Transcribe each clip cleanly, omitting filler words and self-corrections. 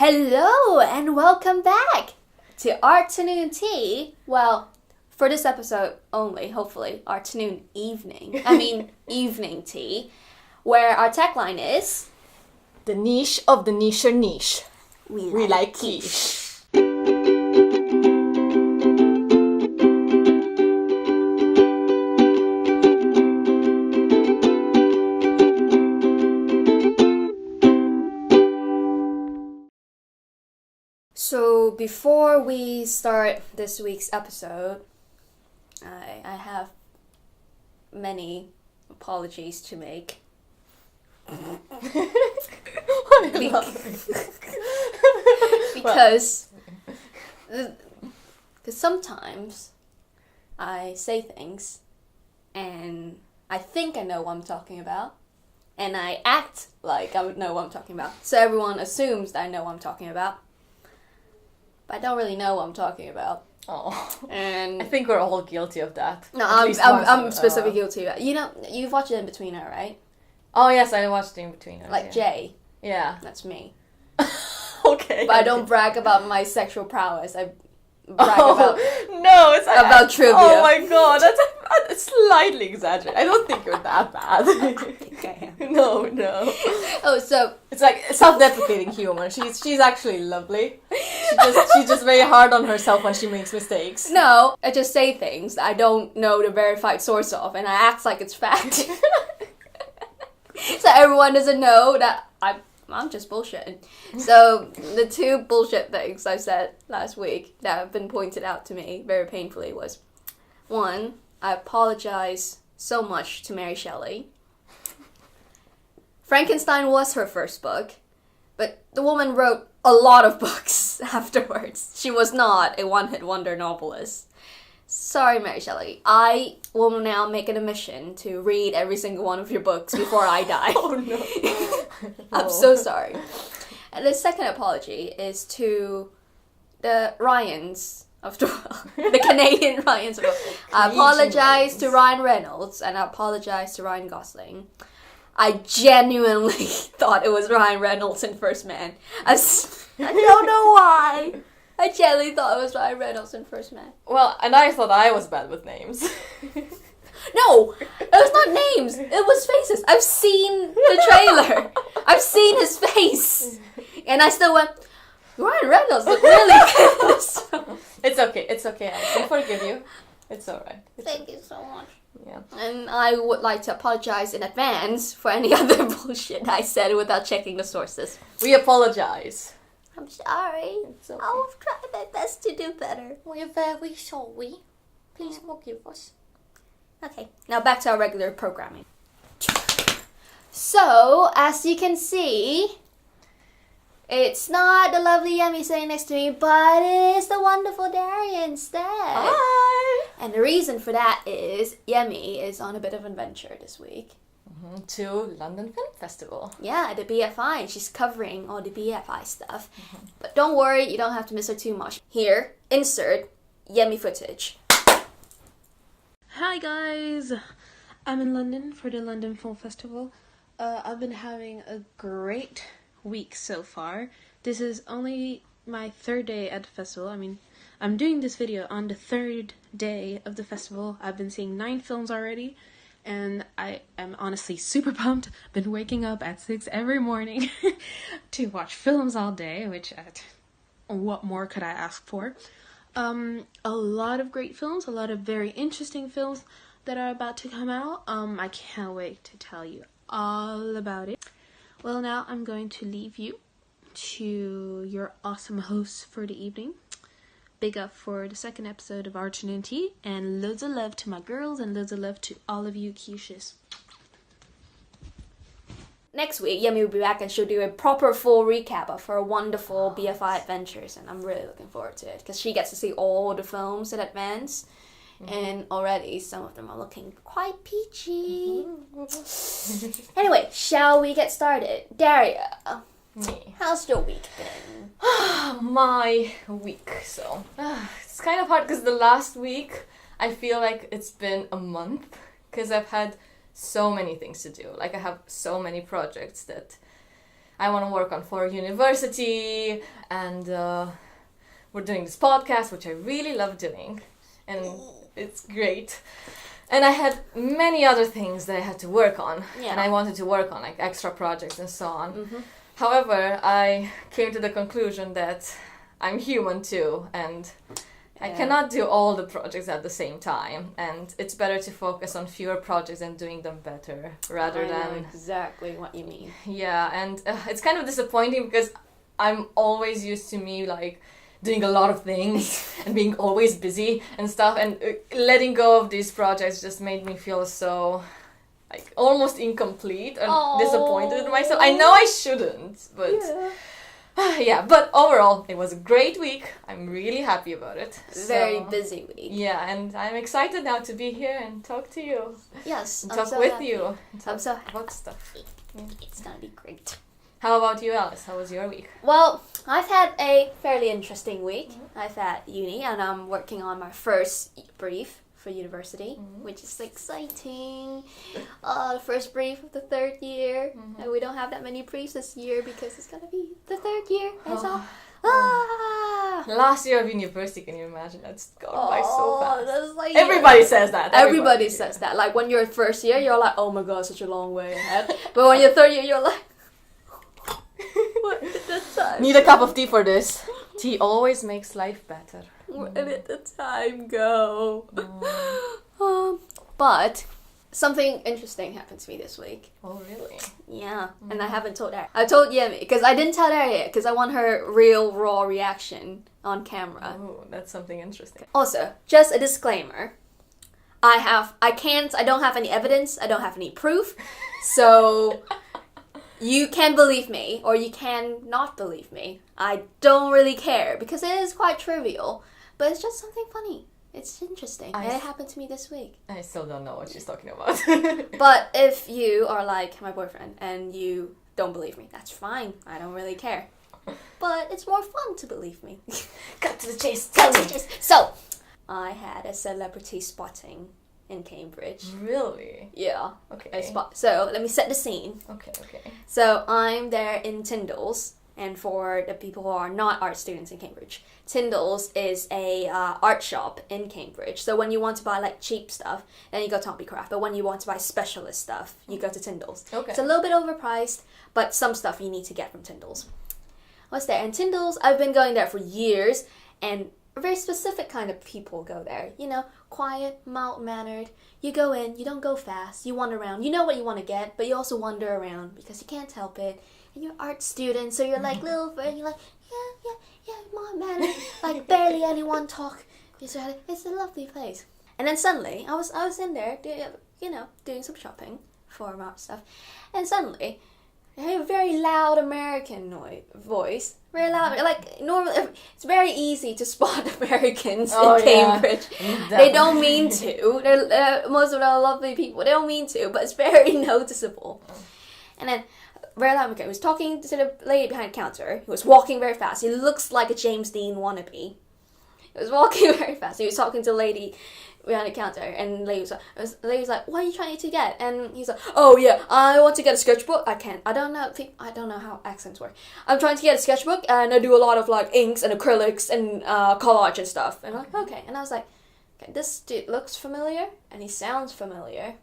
Hello and welcome back to Arternoon Tea. Well, for this episode only, hopefully, Arternoon evening tea, where our tagline is... The niche of the niche niche. We like quiche. So before we start this week's episode, I have many apologies to make. Because sometimes I say things and I think I know what I'm talking about, and I act like I would know what I'm talking about, so everyone assumes that I know what I'm talking about. But I don't really know what I'm talking about. Oh, and I think we're all guilty of that. No, I'm specifically guilty of that. You know, you've watched Inbetweeners, right? Oh yes, I watched Inbetweeners. Like Jay. Yeah. That's me. Okay. But I don't brag about my sexual prowess. I brag about trivia. Oh my god, that's slightly exaggerated. I don't think you're that bad. I think I am. No. Oh, so it's like self-deprecating humor. She's actually lovely. She's just very hard on herself when she makes mistakes. No, I just say things that I don't know the verified source of, and I act like it's fact. So everyone doesn't know that I'm just bullshitting. So the two bullshit things I said last week that have been pointed out to me very painfully was, one, I apologize so much to Mary Shelley. Frankenstein was her first book, but the woman wrote a lot of books afterwards. She was not a one-hit wonder novelist. Sorry, Mary Shelley. I will now make it a mission to read every single one of your books before I die. Oh no. I'm so sorry. And the second apology is to the Ryans of the world. The Canadian Ryans of the world. I apologize to Ryan Reynolds and I apologize to Ryan Gosling. I genuinely thought it was Ryan Reynolds in First Man. I don't know why. I genuinely thought it was Ryan Reynolds in First Man. Well, and I thought I was bad with names. No, it was not names. It was faces. I've seen the trailer. I've seen his face. And I still went, Ryan Reynolds looked really good. It's okay, I can forgive you. It's alright. Thank you so much. Yeah. And I would like to apologize in advance for any other bullshit I said without checking the sources. We apologize. I'm sorry. It's okay. I'll try my best to do better. We're very sorry. Please forgive us. Okay, now back to our regular programming. So, as you can see, it's not the lovely Yemi sitting next to me, but it is the wonderful Daria instead. Hi! And the reason for that is Yemi is on a bit of an adventure this week. To London Film Festival. Yeah, the BFI. She's covering all the BFI stuff. But don't worry, you don't have to miss her too much. Here, insert Yemi footage. Hi guys! I'm in London for the London Film Festival. I've been having a great week so far. This is only my third day at the festival. I mean, I'm doing this video on the third day of the festival. I've been seeing 9 films already. And I am honestly super pumped. Been waking up at 6 every morning to watch films all day, which what more could I ask for? A lot of great films, a lot of very interesting films that are about to come out. I can't wait to tell you all about it. Well, now I'm going to leave you to your awesome hosts for the evening. Big up for the second episode of Arternoon Tea, and loads of love to my girls and loads of love to all of you quiches. Next week, Yemi will be back and she'll do a proper full recap of her wonderful BFI adventures, and I'm really looking forward to it because she gets to see all the films in advance, and already some of them are looking quite peachy. Anyway, shall we get started? Daria, Me. how's your week been? My week, so it's kind of hard because the last week I feel like it's been a month because I've had so many things to do. Like I have so many projects that I want to work on for university, and we're doing this podcast, which I really love doing, and it's great. And I had many other things that I had to work on, and I wanted to work on, like extra projects and so on. Mm-hmm. However, I came to the conclusion that I'm human too, and I cannot do all the projects at the same time, and it's better to focus on fewer projects and doing them better rather than... I know exactly what you mean. Yeah, and it's kind of disappointing because I'm always used to me, like, doing a lot of things and being always busy and stuff, and letting go of these projects just made me feel so, like, almost incomplete and disappointed in myself. I know I shouldn't, but... Yeah, but overall, it was a great week. I'm really happy about it. Very busy week. Yeah, and I'm excited now to be here and talk to you. Yes, and I'm talk so with happy. you. And I'm so talk about stuff. Yeah. It's gonna be great. How about you, Alice? How was your week? Well, I've had a fairly interesting week. I've had uni, and I'm working on my first brief for university, which is exciting. The first brief of the third year, and we don't have that many briefs this year because it's gonna be the third year. And so, Last year of university, can you imagine? That's gone by so fast. That's like, Everybody says that. Everybody says that. Like when you're first year, you're like, oh my god, such a long way ahead. But when you're third year, you're like, where did the time? Need a cup of tea for this. Tea always makes life better. Where did the time go? But something interesting happened to me this week. Oh, really? Yeah, and I haven't told Daria. I told Yemi, because I didn't tell Daria yet, because I want her real, raw reaction on camera. Oh, that's something interesting. Also, just a disclaimer. I don't have any evidence, I don't have any proof, so you can believe me, or you can not believe me. I don't really care, because it is quite trivial, but it's just something funny. It's interesting, and it happened to me this week. I still don't know what she's talking about. But if you are like my boyfriend, and you don't believe me, that's fine. I don't really care. But it's more fun to believe me. Cut to the chase. Cut to the chase. So, I had a celebrity spotting in Cambridge. Really? Yeah. Okay. So, let me set the scene. Okay. So, I'm there in Tyndall's, and for the people who are not art students in Cambridge, Tyndall's is a art shop in Cambridge. So when you want to buy like cheap stuff, then you go to Hobbycraft. But when you want to buy specialist stuff, you go to Tyndall's. Okay. It's a little bit overpriced, but some stuff you need to get from Tyndall's. I was there, and Tyndall's, I've been going there for years, and a very specific kind of people go there. You know, quiet, mild-mannered. You go in, you don't go fast, you wander around. You know what you want to get, but you also wander around because you can't help it. And you're art student, so you're like little friend, you're like, yeah, mild-mannered, like barely anyone talk. It's a lovely place. And then suddenly, I was in there, doing some shopping for art stuff, and suddenly, I hear a very loud American voice. Very loud. Like, normally, it's very easy to spot Americans in Cambridge. Yeah. They don't mean to. Most of them are lovely people. They don't mean to, but it's very noticeable. And then, very loud American was talking to the lady behind the counter. He was walking very fast. He looks like a James Dean wannabe. He was walking very fast. He was talking to the lady behind the counter, and the lady was like, "What are you trying to get?" And he's like, "Oh yeah, I want to get a sketchbook. I don't know how accents work. I'm trying to get a sketchbook, and I do a lot of like inks and acrylics and collage and stuff." And I'm like, "Okay." And I was like, "Okay, this dude looks familiar, and he sounds familiar."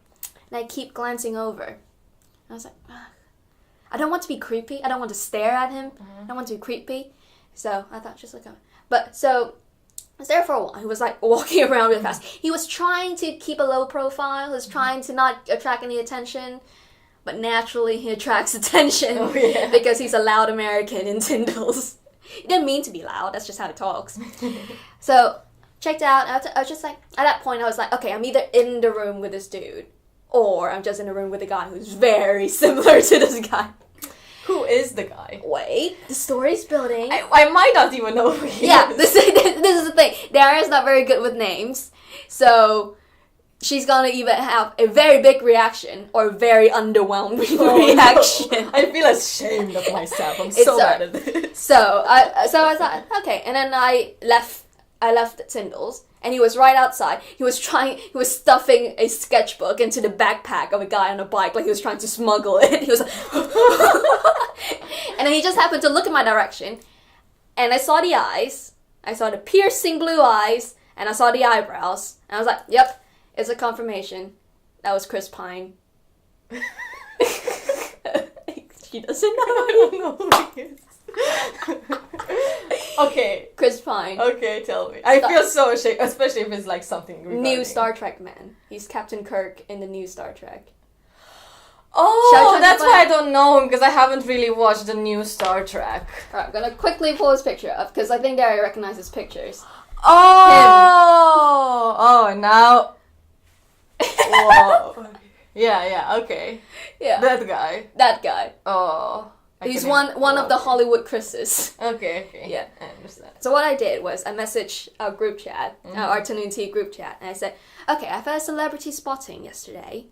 And I keep glancing over. And I was like, I don't want to be creepy. I don't want to stare at him. I don't want to be creepy. So I thought, just look at him. But so I was there for a while. He was like walking around really fast. He was trying to keep a low profile. He was trying to not attract any attention. But naturally he attracts attention because he's a loud American in Tyndall's. He didn't mean to be loud. That's just how he talks. So checked out. I was just like, at that point I was like, okay, I'm either in the room with this dude, or I'm just in a room with a guy who's very similar to this guy. Who is the guy? Wait, the story's building. I might not even know who he is. This is the thing. Daria's not very good with names, so she's gonna either have a very big reaction or a very underwhelming reaction. No. I feel ashamed of myself. I'm so bad at this. So I was like, okay, and then I left I left Tyndall's, and he was right outside. He was stuffing a sketchbook into the backpack of a guy on a bike, like he was trying to smuggle it. He was like, and then he just happened to look in my direction, and I saw the eyes, I saw the piercing blue eyes, and I saw the eyebrows, and I was like, yep, it's a confirmation. That was Chris Pine. She doesn't know. I don't know who he is. Okay. Chris Pine. Okay, tell me. I feel so ashamed, especially if it's like something regarding... New Star Trek man. He's Captain Kirk in the new Star Trek. Oh, that's why I don't know him, because I haven't really watched the new Star Trek. Alright, I'm gonna quickly pull his picture up, because I think Daria recognizes pictures. Oh! Oh, now... Whoa. Yeah, okay. Yeah. That guy. That guy. Oh. He's one of the Hollywood Chris's. Okay. Yeah. I understand. So what I did was I messaged our group chat, our Arternoon Tea group chat, and I said, okay, I've had a celebrity spotting yesterday.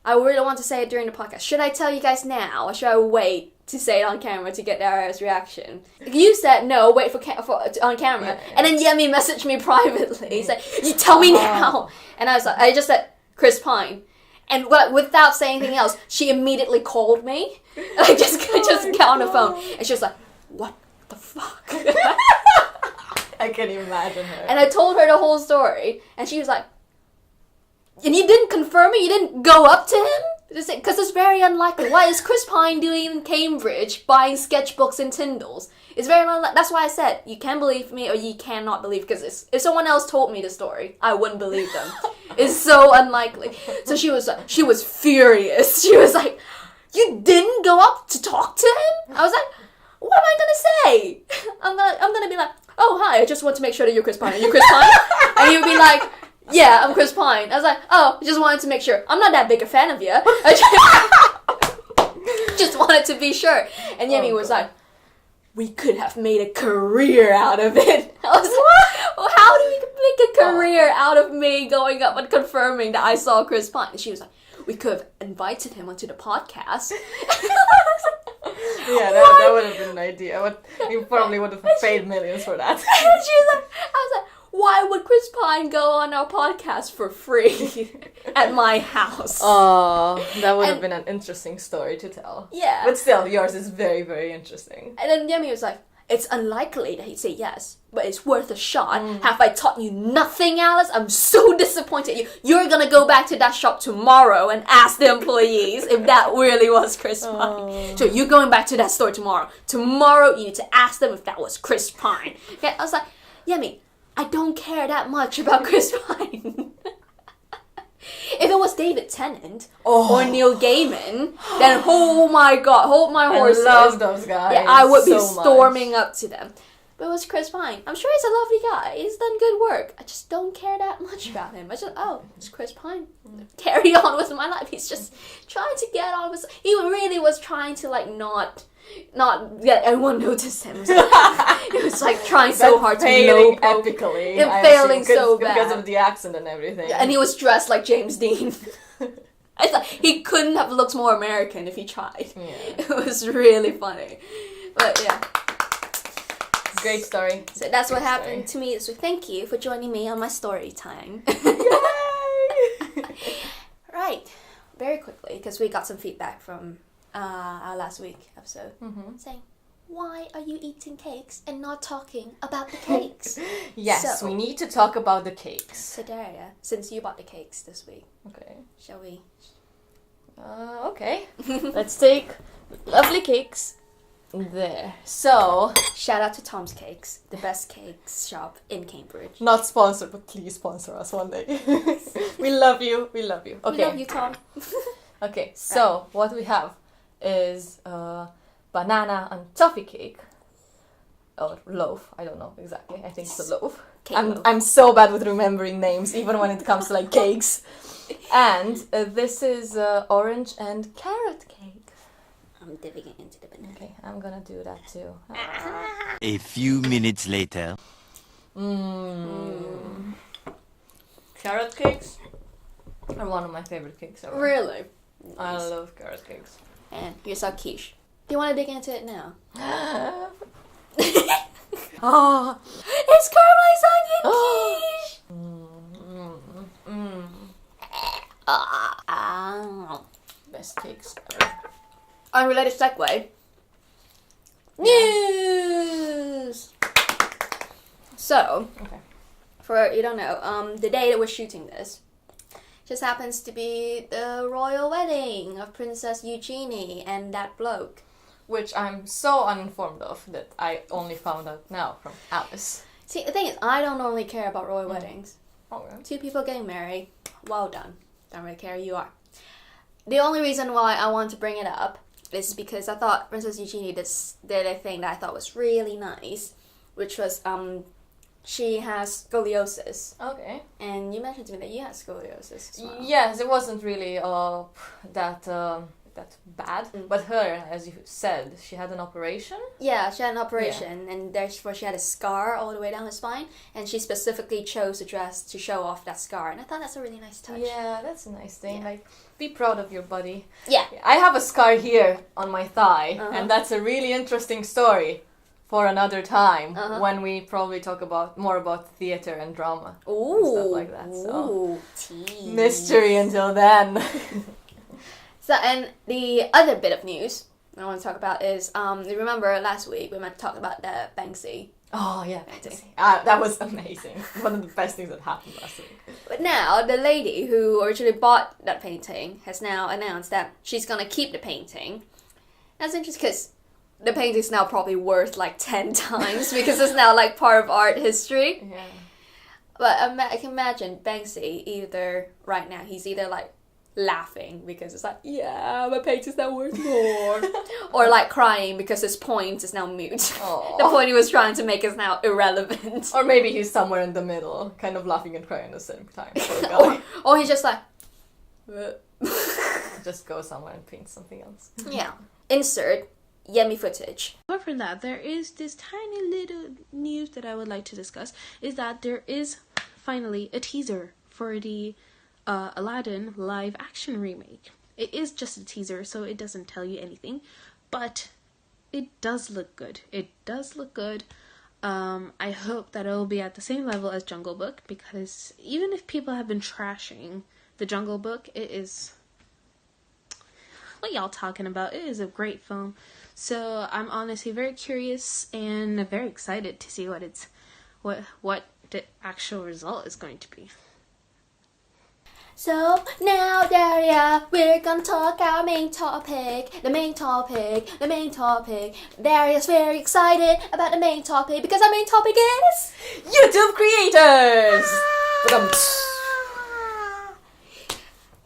I really want to say it during the podcast. Should I tell you guys now, or should I wait to say it on camera to get Daria's reaction? You said no, wait for on camera. Yeah. And then Yemi messaged me privately. He said, you tell me now. And I just said, Chris Pine. And without saying anything else, she immediately called me. I just got on the phone. And she was like, what the fuck? I can imagine her. And I told her the whole story. And she was like, and you didn't confirm it? You didn't go up to him? Because it's very unlikely. What is Chris Pine doing in Cambridge buying sketchbooks and Tyndalls? It's very unlikely. That's why I said, you can believe me or you cannot believe. Because if someone else told me the story, I wouldn't believe them. It's so unlikely. So she was furious. She was like, you didn't go up to talk to him? I was like, what am I gonna say? I'm gonna be like, oh hi, I just want to make sure that you're Chris Pine. Are you Chris Pine? And you'd be like, yeah, I'm Chris Pine. I was like, oh, I just wanted to make sure. I'm not that big a fan of you. I just wanted to be sure. And Yemi was like, we could have made a career out of it. I was like, well, how do we make a career out of me going up and confirming that I saw Chris Pine? And she was like, we could have invited him onto the podcast. Yeah, that would have been an idea. You probably would have paid millions for that. And she was like, I was like, why would Chris Pine go on our podcast for free at my house? Oh, that would have been an interesting story to tell. Yeah. But still, yours is very, very interesting. And then Yemi was like, it's unlikely that he'd say yes, but it's worth a shot. Have I taught you nothing, Alice? I'm so disappointed. You're gonna go back to that shop tomorrow and ask the employees if that really was Chris Pine. So you're going back to that store tomorrow. Tomorrow you need to ask them if that was Chris Pine. Okay? I was like, Yemi, I don't care that much about Chris Pine. If it was David Tennant or Neil Gaiman, then oh my god, hold my horses. I love those guys. Yeah, I would be so storming much. up to them. But it was Chris Pine. I'm sure he's a lovely guy. He's done good work. I just don't care that much about him. I just, it's Chris Pine. Carry on with my life. He's just trying to get on with... He really was trying to, like, not get everyone notice him. It was like trying so hard to know epically. And failing so bad. Because of the accent and everything. And he was dressed like James Dean. I thought he couldn't have looked more American if he tried. Yeah. It was really funny. But yeah. Great story. So that's what happened to me this week. Thank you for joining me on my story time. Yay! Right. Very quickly, because we got some feedback from our last week episode saying, why are you eating cakes and not talking about the cakes? Yes, so, we need to talk about the cakes. So Daria, since you bought the cakes this week, okay, shall we? Okay. Let's take lovely cakes. There. So, shout out to Tom's Cakes, the best cakes shop in Cambridge. Not sponsored, but please sponsor us one day. We love you. We love you. Okay. We love you, Tom. Okay, so what we have is banana and toffee cake. Or loaf, I don't know exactly. I think it's a loaf. I'm so bad with remembering names, even when it comes to like cakes. And this is orange and carrot cake. I'm dipping it into the banana. Okay, I'm gonna do that too. A few minutes later. Carrot cakes are one of my favorite cakes ever. Really? I love carrot cakes. And here's our quiche. Do you want to dig into it now? Oh, it's caramelized quiche. Best cakes ever. Unrelated segue. News. So, Okay. for you don't know, the day that we're shooting this just happens to be the royal wedding of Princess Eugenie and that bloke. Which I'm so uninformed of that I only found out now from Alice. See, the thing is, I don't normally care about royal weddings. Okay. 2 people getting married, well done. Don't really care who you are. The only reason why I want to bring it up is because I thought Princess Eugenie did a thing that I thought was really nice, which was she has scoliosis. Okay. And you mentioned to me that you had scoliosis as well. Yes, it wasn't really that bad. But her, as you said, she had an operation. Yeah, she had an operation, and therefore she had a scar all the way down her spine, and she specifically chose a dress to show off that scar, and I thought that's a really nice touch. Yeah, that's a nice thing. Yeah. Like, be proud of your body. Yeah. I have a scar here on my thigh, Uh-huh. and that's a really interesting story for another time Uh-huh. when we probably talk more about theater and drama Ooh. and stuff like that. So Ooh, tea. mystery until then. So, and the other bit of news I want to talk about is, you remember last week we meant to talk about the Banksy. Oh yeah, Banksy. that was amazing. One of the best things that happened last week. But now, the lady who originally bought that painting has now announced that she's going to keep the painting. That's interesting because the painting's now probably worth like 10 times because it's now like part of art history. Yeah. But I can imagine Banksy right now, he's either like laughing because it's like, yeah, my painting's now worth more. Or like crying because his point is now moot. Aw. The point he was trying to make is now irrelevant. Or maybe he's somewhere in the middle, kind of laughing and crying at the same time. or he's just like, Just go somewhere and paint something else. yeah. Insert Yemi footage. Apart from that, there is this tiny little news that I would like to discuss, is that there is finally a teaser for the Aladdin live action remake. It is just a teaser, so it doesn't tell you anything, but it does look good. It does look good. I hope that it will be at the same level as Jungle Book, because even if people have been trashing the Jungle Book, it is... What y'all talking about? It is a great film. So I'm honestly very curious and very excited to see what the actual result is going to be. So now, Daria, we're gonna talk our main topic. The main topic. Daria's very excited about the main topic because our main topic is YouTube creators!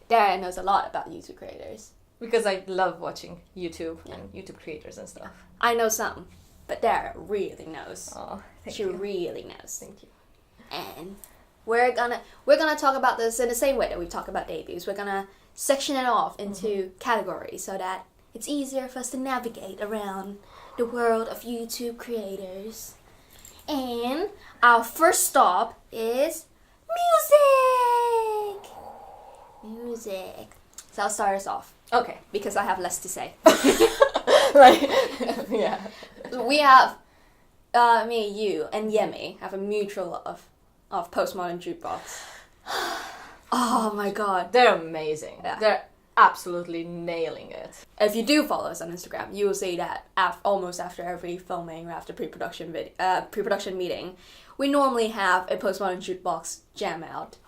Daria knows a lot about YouTube creators. Because I love watching YouTube and YouTube creators and stuff. I know some, but Daria really knows. Oh, She really knows. Thank you. And we're gonna talk about this in the same way that we talk about debuts. We're gonna section it off into categories so that it's easier for us to navigate around the world of YouTube creators. And our first stop is music. So I'll start us off Okay. because I have less to say. Like, yeah. We have me, you, and Yemi have a mutual love of postmodern jukebox. Oh my god. They're amazing. Yeah. They're absolutely nailing it. If you do follow us on Instagram, you will see that almost after every filming or after pre-production meeting, we normally have a postmodern jukebox jam out.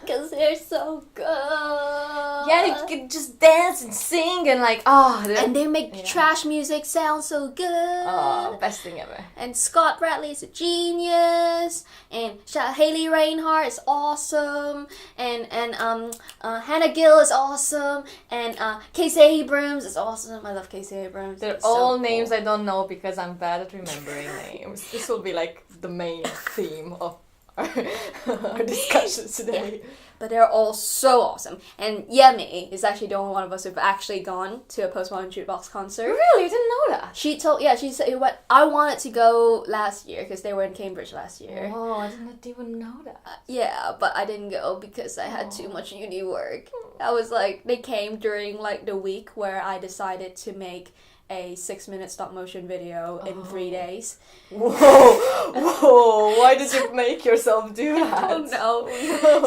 Because they're so good. Yeah, you can just dance and sing and like, And they make trash music sound so good. Oh, best thing ever. And Scott Bradley is a genius. And Haley Reinhardt is awesome. And Hannah Gill is awesome. And Casey Abrams is awesome. I love Casey Abrams. They're It's all so names cool. I don't know because I'm bad at remembering names. This will be like the main theme of our discussions today. But they're all so awesome. And Yemi is actually the only one of us who've actually gone to a Postmodern Jukebox concert. Really? You didn't know that? She said, I wanted to go last year because they were in Cambridge last year. Oh, I didn't even know that. Yeah, but I didn't go because I had too much uni work. I was like, they came during like the week where I decided to make a 6-minute stop motion video in 3 days. Whoa! Why did you make yourself do that? Oh no.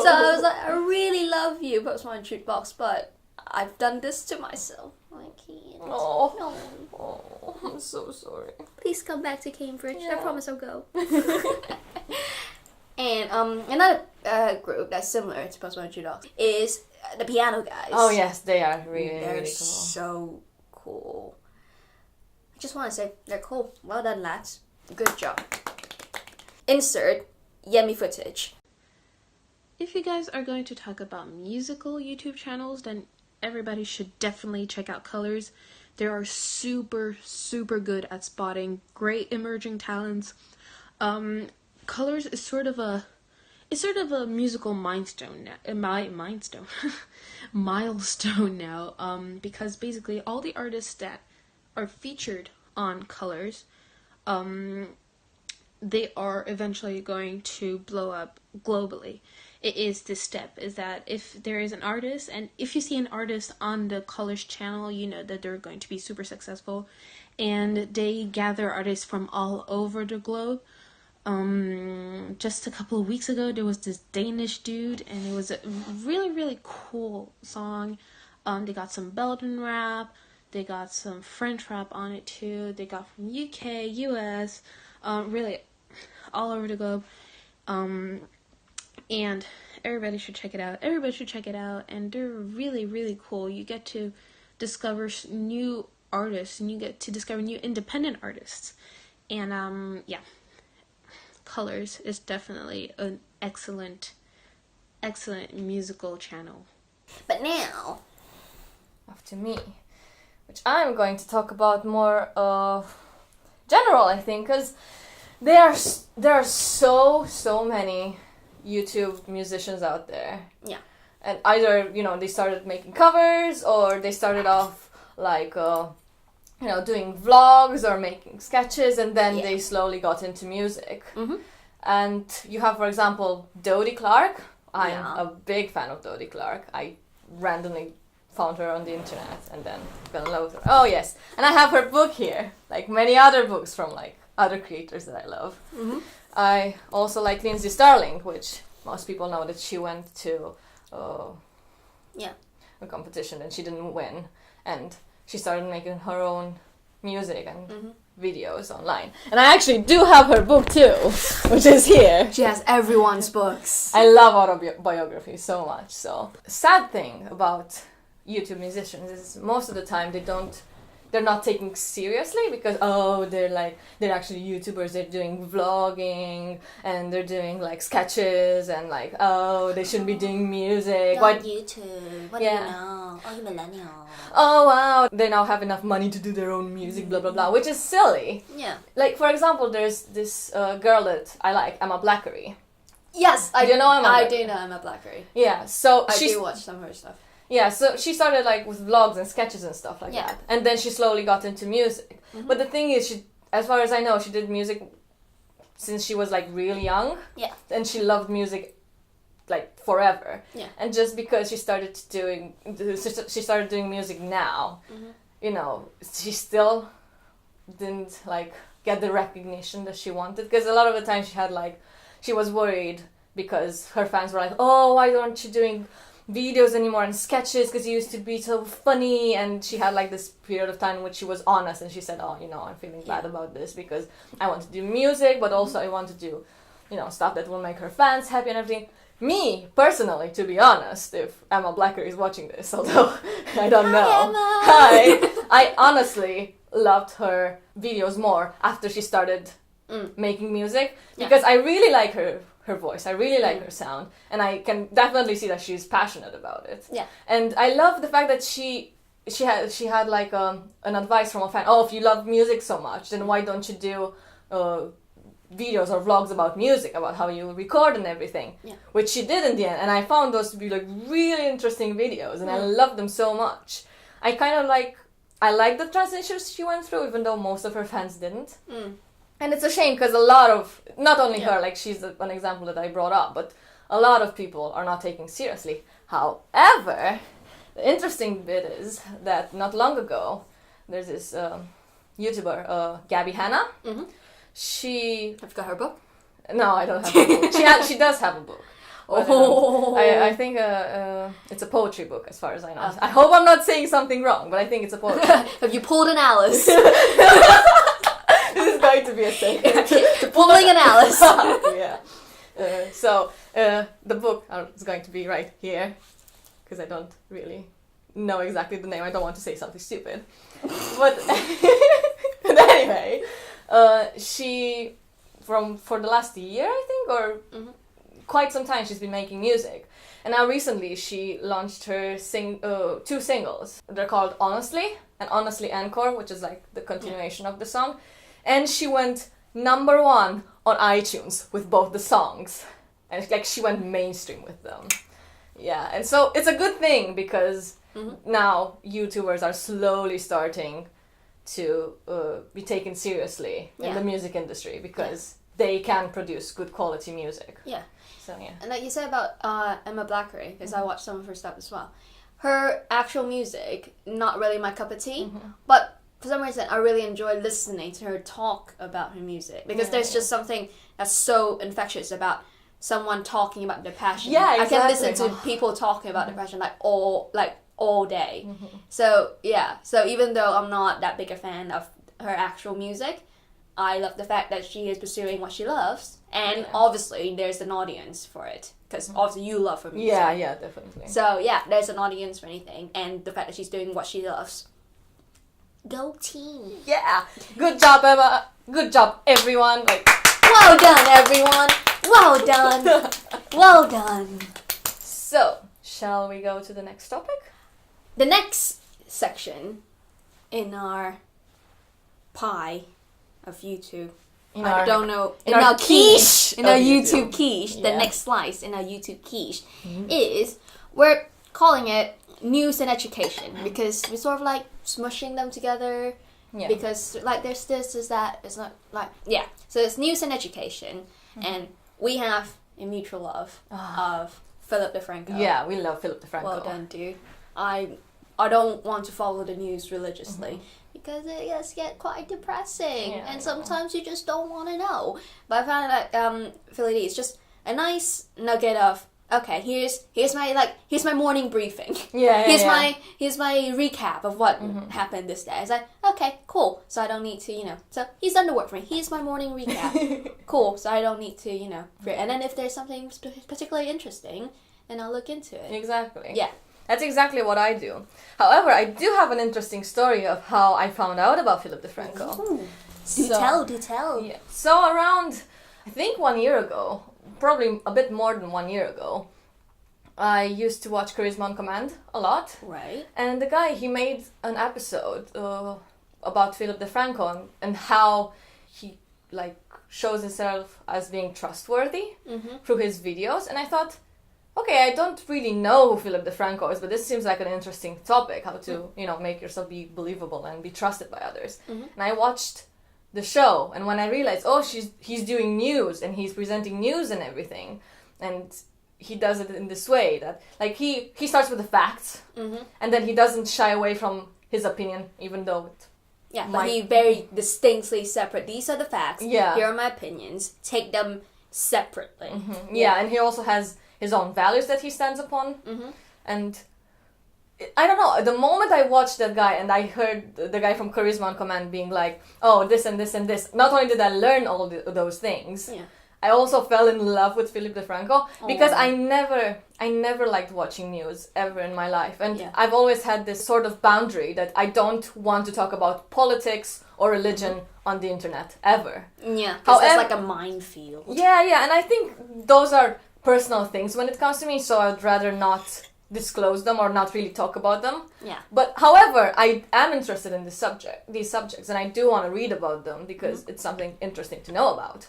So I was like, I really love you, post my jukebox, but I've done this to myself. I can't. Oh. No. Oh, I'm so sorry. Please come back to Cambridge. I Yeah. promise I'll go. And another group that's similar to Post Malone Dogs is the Piano Guys. Oh yes, they are really, They're really cool. so cool. I just want to say they're cool. Well done, lads. Good job. Insert Yemi footage. If you guys are going to talk about musical YouTube channels, then everybody should definitely check out Colors. They are super, super good at spotting great emerging talents. Colors is sort of a musical milestone milestone now. Because basically all the artists that are featured on Colors, they are eventually going to blow up globally. It is this step, is that if there is an artist, and if you see an artist on the Colors channel, you know that they're going to be super successful, and they gather artists from all over the globe. Just a couple of weeks ago, there was this Danish dude, and it was a really, really cool song. They got some Belgian rap, they got some French rap on it too, they got from UK, US, really all over the globe. And everybody should check it out. And they're really, really cool. You get to discover new artists, and you get to discover new independent artists. And, yeah. Colors is definitely an excellent musical channel. But now, Up to me, which I'm going to talk about more of general, I think, because there are so many YouTube musicians out there. Yeah. And either, they started making covers, or they started off like, doing vlogs or making sketches, and then they slowly got into music. Mm-hmm. And you have, for example, Dodie Clark. I'm Yeah. a big fan of Dodie Clark. I randomly found her on the internet and then fell in love with her. Oh yes, and I have her book here, like many other books from like other creators that I love. Mm-hmm. I also like Lindsay Starling, which most people know that she went to a competition and she didn't win, and she started making her own music and videos online. And I actually do have her book too, which is here. She has everyone's books. I love autobiography so much. So sad thing about YouTube musicians is most of the time they're not taken seriously, because they're actually YouTubers, they're doing vlogging and they're doing like sketches and like, they shouldn't be doing music. You're on YouTube. What do you know? Oh, you're millennial. Oh wow, they now have enough money to do their own music, blah blah blah, which is silly. Yeah. Like for example, there's this girl that I like, Emma Blackery. Yes, I Do you know Emma I Blackery? do know Emma Blackery. Yeah, so I she's do watch some of her stuff. Yeah, so she started like with vlogs and sketches and stuff like that. And then she slowly got into music. Mm-hmm. But the thing is, she, as far as I know, she did music since she was like really young. Yeah. And she loved music like forever. Yeah. And just because she started doing music now, she still didn't like get the recognition that she wanted, because a lot of the time she was worried because her fans were like, oh, why aren't you doing videos anymore and sketches, because you used to be so funny. And she had like this period of time in which she was honest, and she said, I'm feeling bad about this because I want to do music, but also I want to do stuff that will make her fans happy and everything. Me personally, to be honest, if Emma Blackery is watching this, although I don't know, Emma. Hi, I honestly loved her videos more after she started making music, because I really like her voice. I really like her sound, and I can definitely see that she's passionate about it. Yeah. And I love the fact that she had like an advice from a fan. Oh, if you love music so much, then why don't you do videos or vlogs about music, about how you record and everything? Yeah. Which she did in the end, and I found those to be like really interesting videos, and I loved them so much. I like the transitions she went through, even though most of her fans didn't. And it's a shame, because a lot of, not only her, like she's an example that I brought up, but a lot of people are not taking seriously. However, the interesting bit is that not long ago, there's this YouTuber, Gabby Hanna. Mm-hmm. She... Have you got her book? No, I don't have a book. She does have a book. Oh. I think it's a poetry book, as far as I know. I hope I'm not saying something wrong, but I think it's a poetry book. Have you pulled an Alice? This is going to be a segment. Pulling an Alice. Yeah. So the book is going to be right here, because I don't really know exactly the name. I don't want to say something stupid. But anyway, she, for the last year, I think, or quite some time, she's been making music. And now recently she launched her 2 singles. They're called Honestly and Honestly Encore, which is like the continuation of the song. And she went #1 on iTunes with both the songs. And like she went mainstream with them. Yeah, and so it's a good thing because now YouTubers are slowly starting to be taken seriously in the music industry because they can produce good quality music. Yeah. So yeah. And like you said about Emma Blackery, because I watched some of her stuff as well. Her actual music, not really my cup of tea, but for some reason I really enjoy listening to her talk about her music because there's just something that's so infectious about someone talking about their passion. Yeah, exactly. I can listen to people talking about their passion all day. So yeah, so even though I'm not that big a fan of her actual music, I love the fact that she is pursuing what she loves, and obviously there's an audience for it because obviously you love her music. Yeah, definitely. So yeah, there's an audience for anything, and the fact that she's doing what she loves. Go team! Yeah, good job, Emma. Good job, everyone. Like, well done, everyone. Well done. Well done. So, shall we go to the next topic? The next section in our pie of YouTube. In our quiche. In our YouTube quiche. The next slice in our YouTube quiche is, we're calling it news and education because we're sort of like smushing them together because like there's this, there's that, it's not like, so it's news and education and we have a mutual love of Philip DeFranco. Yeah, we love Philip DeFranco. Well done, dude. I don't want to follow the news religiously because it gets quite depressing and sometimes you just don't want to know. But I found like Philly D is just a nice nugget of okay, here's my morning briefing. Here's my recap of what happened this day. It's like, okay, cool. So I don't need to, so he's done the work for me. Here's my morning recap. Cool. So I don't need to, and then if there's something particularly interesting, then I'll look into it. Exactly. Yeah. That's exactly what I do. However, I do have an interesting story of how I found out about Philip DeFranco. Ooh. Do tell. Yeah. So around, I think 1 year ago, probably a bit more than 1 year ago, I used to watch Charisma on Command a lot. Right. And the guy, he made an episode about Philip DeFranco and how he shows himself as being trustworthy through his videos. And I thought, okay, I don't really know who Philip DeFranco is, but this seems like an interesting topic, how to, make yourself be believable and be trusted by others. And I watched the show, and when I realized, he's doing news, and he's presenting news and everything, and he does it in this way, that, he starts with the facts, and then he doesn't shy away from his opinion, even though it... Yeah, but he very distinctly separate. These are the facts. Yeah. Here are my opinions. Take them separately. Yeah, and he also has his own values that he stands upon. And I don't know, the moment I watched that guy and I heard the guy from Charisma on Command being like, oh, this and this and this, not only did I learn all those things, I also fell in love with Philip DeFranco because I never liked watching news ever in my life. And I've always had this sort of boundary that I don't want to talk about politics or religion on the internet, ever. Yeah, because it's like a minefield. Yeah, and I think those are personal things when it comes to me, so I'd rather not disclose them or not really talk about them. Yeah. But however, I am interested in these subjects, and I do want to read about them because it's something interesting to know about.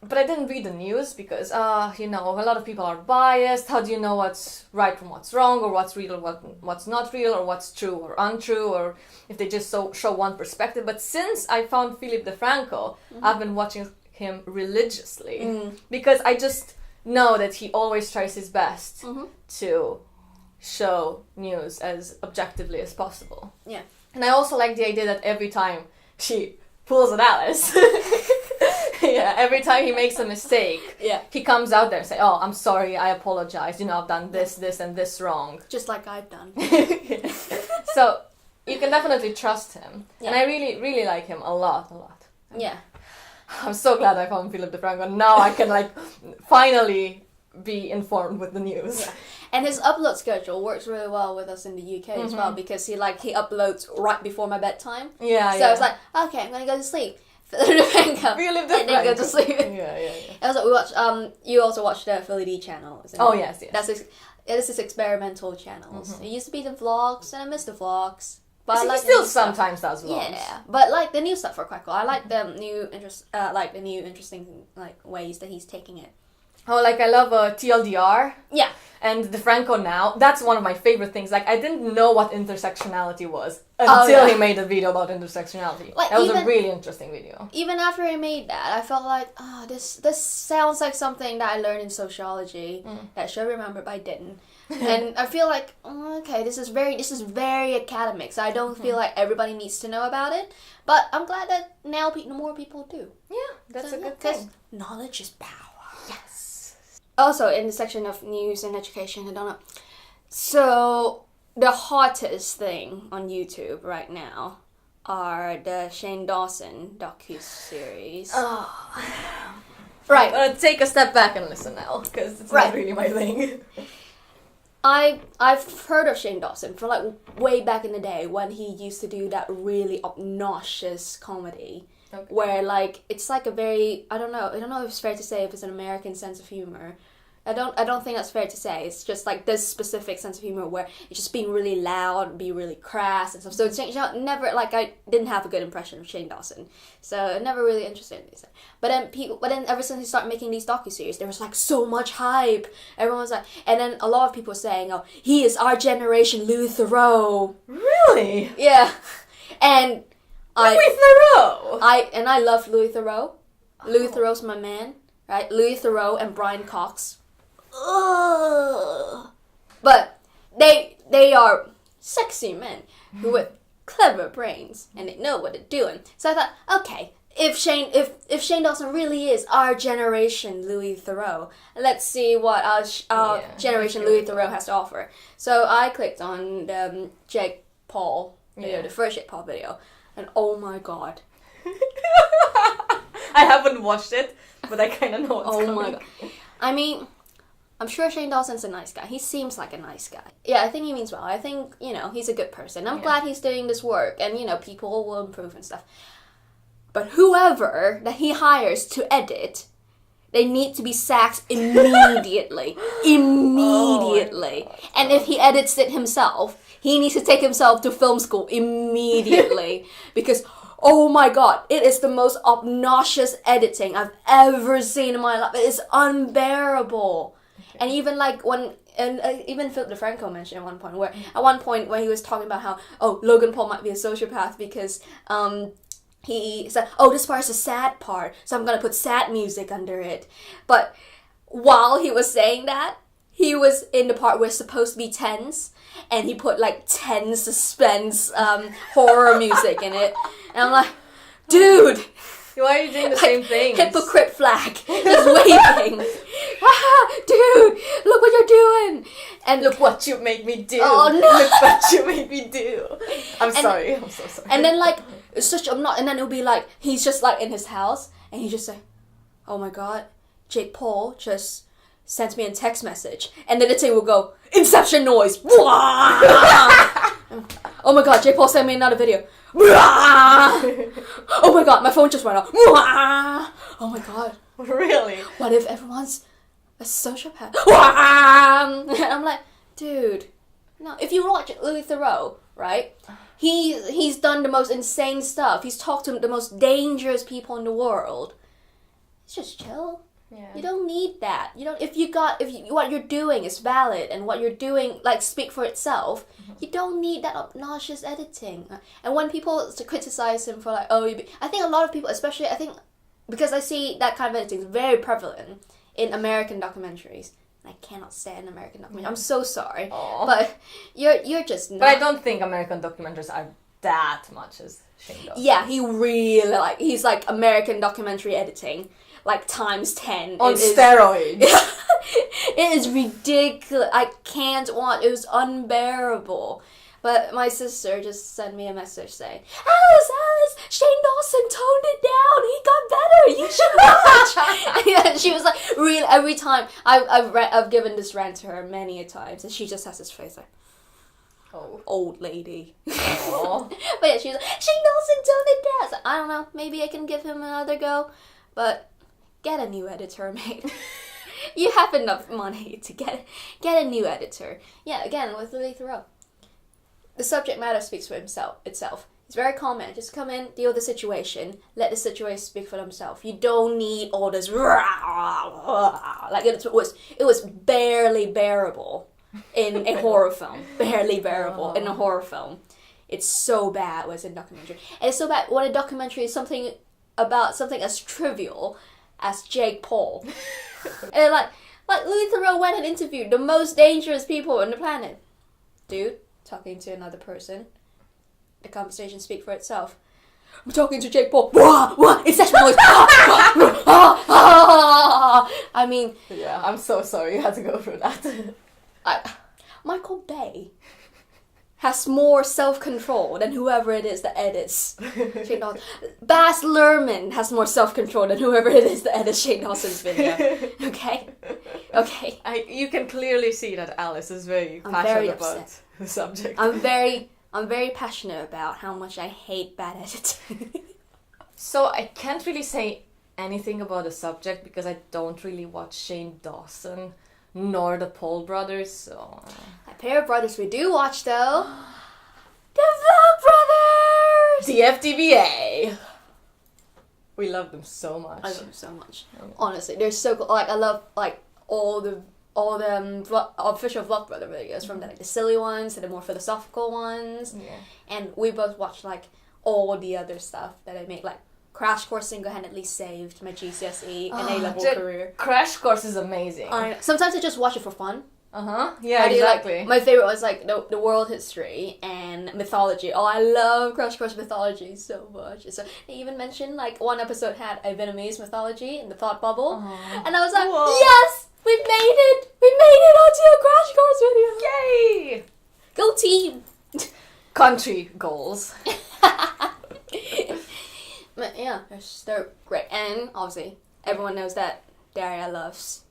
But I didn't read the news because, a lot of people are biased. How do you know what's right from what's wrong, or what's real or what's not real, or what's true or untrue, or if they just show one perspective. But since I found Philip DeFranco, I've been watching him religiously because I just know that he always tries his best to show news as objectively as possible. Yeah. And I also like the idea that every time she pulls an Alice, yeah, every time he makes a mistake, he comes out there and say, "Oh, I'm sorry, I apologize. You know, I've done this, this, and this wrong." Just like I've done. So you can definitely trust him, and I really, really like him a lot. Yeah. I'm so glad I found Philip DeFranco. Now I can like finally be informed with the news. And his upload schedule works really well with us in the UK as well, because he uploads right before my bedtime. Yeah, so it's like, okay, I'm gonna go to sleep. Philip DeFranco. Philip And then go to sleep. Yeah. And also, we watch. You also watch the Philly D channel, isn't Oh it? yes. It is his experimental channels. It used to be the vlogs, and I miss the vlogs. But I He like still sometimes does vlogs. Yeah, but like the new stuff are quite cool. I like the new interesting like ways that he's taking it. Oh, like I love TLDR. Yeah. And DeFranco now. That's one of my favorite things. Like I didn't know what intersectionality was until he made a video about intersectionality. Like, that was a really interesting video. Even after he made that, I felt like, oh, this sounds like something that I learned in sociology that I should remember, but I didn't. And I feel like, oh, okay, this is very academic, so I don't feel like everybody needs to know about it. But I'm glad that now more people do. Yeah, that's a good thing. Knowledge is power. Yes. Also, in the section of news and education, I don't know. So, the hottest thing on YouTube right now are the Shane Dawson docu-series. Oh. Right. I'm gonna take a step back and listen now, because it's not really my thing. I've heard of Shane Dawson from like way back in the day when he used to do that really obnoxious comedy. Okay. Where like it's like a very I don't know if it's fair to say if it's an American sense of humor. I don't think that's fair to say. It's just like this specific sense of humor where it's just being really loud, be really crass and stuff. So it's never like I didn't have a good impression of Shane Dawson, so never really interested in these. But then ever since he started making these docuseries, there was like so much hype. Everyone was like, and then a lot of people were saying, "Oh, he is our generation Louis Theroux." Really? Yeah, and Louis Theroux. I love Louis Theroux. Louis Theroux's my man, right? Louis Theroux and Brian Cox. Ugh. But they are sexy men who with clever brains and they know what they're doing. So I thought, okay, if Shane Dawson really is our generation Louis Theroux, let's see what our generation Louis Theroux has to offer. So I clicked on the Jake Paul video, the first Jake Paul video, and oh my god. I haven't watched it, but I kind of know what's coming. My god. I mean, I'm sure Shane Dawson's a nice guy. He seems like a nice guy. Yeah, I think he means well. I think, he's a good person. I'm glad he's doing this work and, people will improve and stuff. But whoever that he hires to edit, they need to be sacked immediately. Immediately. Oh, and if he edits it himself, he needs to take himself to film school immediately. Because, oh my god, it is the most obnoxious editing I've ever seen in my life. It is unbearable. And even like even Philip DeFranco mentioned at one point where he was talking about how Logan Paul might be a sociopath because he said this part is a sad part, so I'm gonna put sad music under it. But while he was saying that, he was in the part where it's supposed to be tense, and he put like tense suspense horror music in it, and I'm like, dude. Why are you doing the same thing? Hypocrite flag. Just waving. Dude, look what you're doing. And look what you made me do. Oh, no. Look what you made me do. I'm sorry. I'm so sorry. And then like, it's such and then it'll be like, he's just like in his house, and he just say, oh my god, Jake Paul just sent me a text message. And then the thing will go, Inception noise. Oh my god, Jake Paul sent me another video. Oh my god, my phone just went off. Oh my god. Really? What if everyone's a sociopath? And I'm like, dude, no. If you watch Louis Theroux, right? He's done the most insane stuff. He's talked to the most dangerous people in the world. It's just chill. Yeah. You don't need that. You don't. If what you're doing is valid and what you're doing speak for itself, you don't need that obnoxious editing. And when people criticize him for I think a lot of people, especially because I see that kind of editing is very prevalent in American documentaries. I cannot stand American documentaries. I'm so sorry, but you're just not. But I don't think American documentaries are that much as Shane Dawson. Yeah, he really like. He's like American documentary editing, like times 10 On steroids. It is ridiculous. I can't watch. It was unbearable. But my sister just sent me a message saying, Alice, Shane Dawson toned it down. He got better. You should watch. Yeah, she was like, really, every time I've given this rant to her many a times, and she just has this face like, Oh. old lady. Aw. But yeah, she's like, Shane Dawson toned it down. So, I don't know. Maybe I can give him another go. But get a new editor, mate. You have enough money to get a new editor. Yeah, again, with Louis Theroux. The subject matter speaks for itself. It's very common. Just come in, deal with the situation, let the situation speak for themselves. You don't need all this like it was barely bearable in a horror film. Barely bearable in a horror film. It's so bad when it's a documentary. And it's so bad when a documentary is something about something as trivial as Jake Paul. And like Louis Theroux went and interviewed the most dangerous people on the planet. Dude, talking to another person. The conversation speaks for itself. I'm talking to Jake Paul. It's such noise. I mean... Yeah, I'm so sorry you had to go through that. Michael Bay has more self-control than whoever it is that edits Shane Dawson. Baz Luhrmann has more self-control than whoever it is that edits Shane Dawson's video. Okay? You can clearly see that Alice is very passionate about the subject. I'm very passionate about how much I hate bad editing. So I can't really say anything about the subject because I don't really watch Shane Dawson nor the Paul brothers, so... A pair of brothers we do watch, though. The Vlog Brothers! The FTBA! We love them so much. I love them so much. Honestly, they're so cool. Like, I love, like, all the official Vlog Brother videos, from the silly ones to the more philosophical ones. Yeah. And we both watch, like, all the other stuff that I make, like, Crash Course single-handedly saved my GCSE and A-level career. Crash Course is amazing. Sometimes I just watch it for fun. Yeah, exactly. Like, my favorite was like the world history and mythology. Oh, I love Crash Course mythology so much. So they even mentioned like one episode had a Vietnamese mythology in the thought bubble, and I was like, whoa. Yes, we made it! We made it onto a Crash Course video! Yay! Go team! Country goals. But yeah, they're great, and obviously everyone knows that Daria loves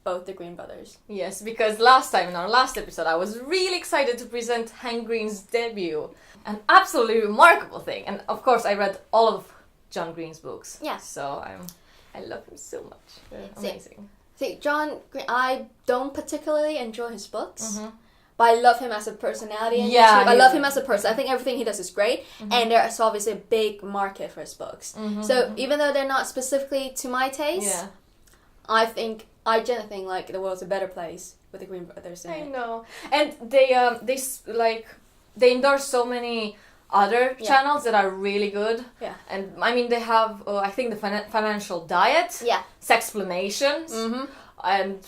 both the Green brothers. Yes, because last time in our last episode I was really excited to present Hank Green's debut. An absolutely remarkable thing. And of course I read all of John Green's books. Yeah. So I love him so much. They're amazing. See, John Green, I don't particularly enjoy his books. But I love him as a personality. Yeah, I love him as a person. I think everything he does is great. And there's obviously a big market for his books. So even though they're not specifically to my taste, I generally think like the world's a better place with the Green brothers in it. I know. And they endorse so many other channels that are really good. Yeah. And I mean they have I think the Financial Diet. Yeah. Sexplanations. And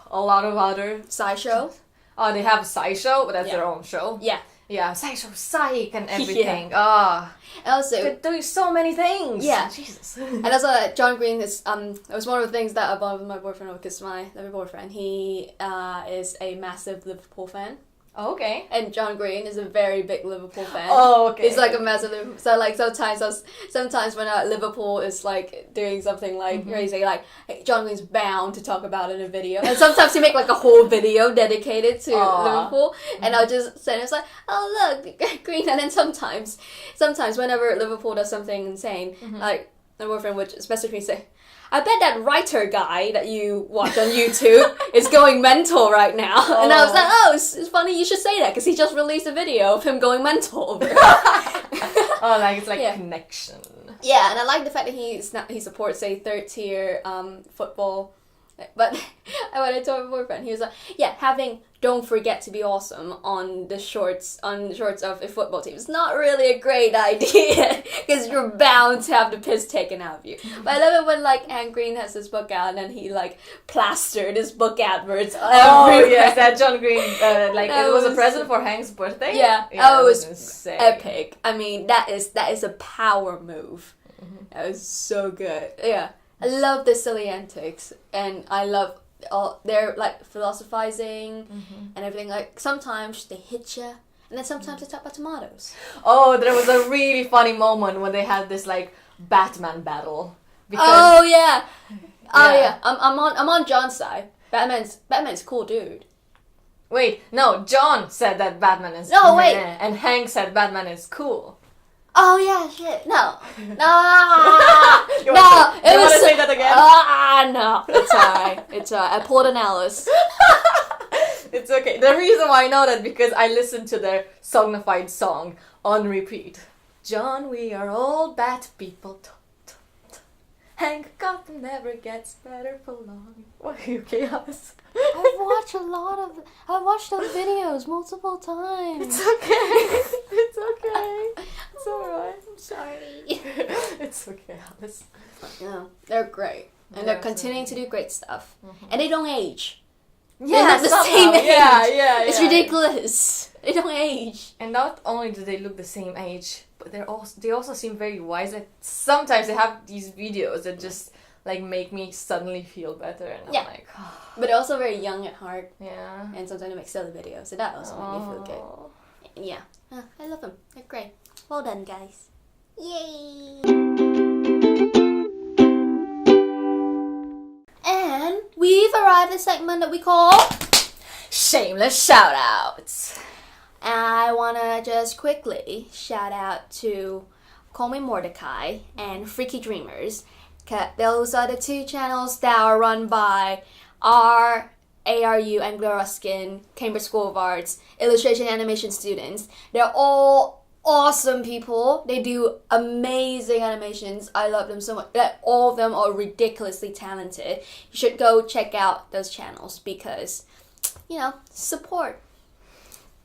a lot of other SciShow. Oh, they have a SciShow, but that's their own show. Yeah. Yeah, SciShow, Psych, and everything. And also, they're doing so many things. Yeah. Jesus. And also, John Green is, it was one of the things that I bonded with my boyfriend over, because my boyfriend, he is a massive Liverpool fan. Oh, okay. And John Green is a very big Liverpool fan. Oh, okay. He's like a massive Liverpool. So like sometimes when Liverpool is like doing something like crazy, like John Green's bound to talk about it in a video. And sometimes he make like a whole video dedicated to Liverpool. And I'll just say it's like, oh look, Green. And then sometimes whenever Liverpool does something insane, like my boyfriend would just message me and say, I bet that writer guy that you watch on YouTube is going mental right now. And I was like, oh, it's funny you should say that, because he just released a video of him going mental. It's like connection. Yeah, and I like the fact that he supports a third tier football. But when I told my boyfriend, he was like, yeah, having don't forget to be awesome on the shorts of a football team. It's not really a great idea because you're bound to have the piss taken out of you. But I love it when like Hank Green has this book out and then he like plastered his book adverts everywhere. Oh yes, that John Green it was a present for Hank's birthday. Yeah, it was insane. Epic. I mean, that is a power move. That was so good. Yeah, I love the silly antics, and I love all their like philosophizing and everything. Like sometimes they hit you, and then sometimes they talk about tomatoes. Oh, there was a really funny moment when they had this like Batman battle. Oh yeah. I'm on John's side. Batman's cool dude. Wait, no, John said that Batman is wait. and Hank said Batman is cool. Oh yeah, shit. No. You want to say that again? No. It's alright. It's alright. I pulled an Alice. It's okay. The reason why I know that because I listened to their songified song on repeat. John, we are all bat people. Hank Gotham never gets better for long. Why are you chaos? I've watched those videos multiple times. It's okay. It's okay. It's alright. I'm sorry. It's okay, Alice. Yeah, they're great. And they're continuing to do great stuff. And they don't age. Yeah, they're not the same age. Yeah. It's ridiculous. They don't age. And not only do they look the same age, but they also seem very wise. Like sometimes they have these videos that just like make me suddenly feel better, and I'm like, oh. But they're also very young at heart. Yeah. And sometimes they make silly videos, so that also makes me feel good. Yeah, I love them. They're great. Well done, guys. Yay! And we've arrived at a segment that we call Shameless Shoutouts. I want to just quickly shout out to Call Me Mordecai and Freaky Dreamers. Those are the two channels that are run by our ARU and Ruskin, Cambridge School of Arts, illustration animation students. They're all awesome people. They do amazing animations. I love them so much. All of them are ridiculously talented. You should go check out those channels because, support.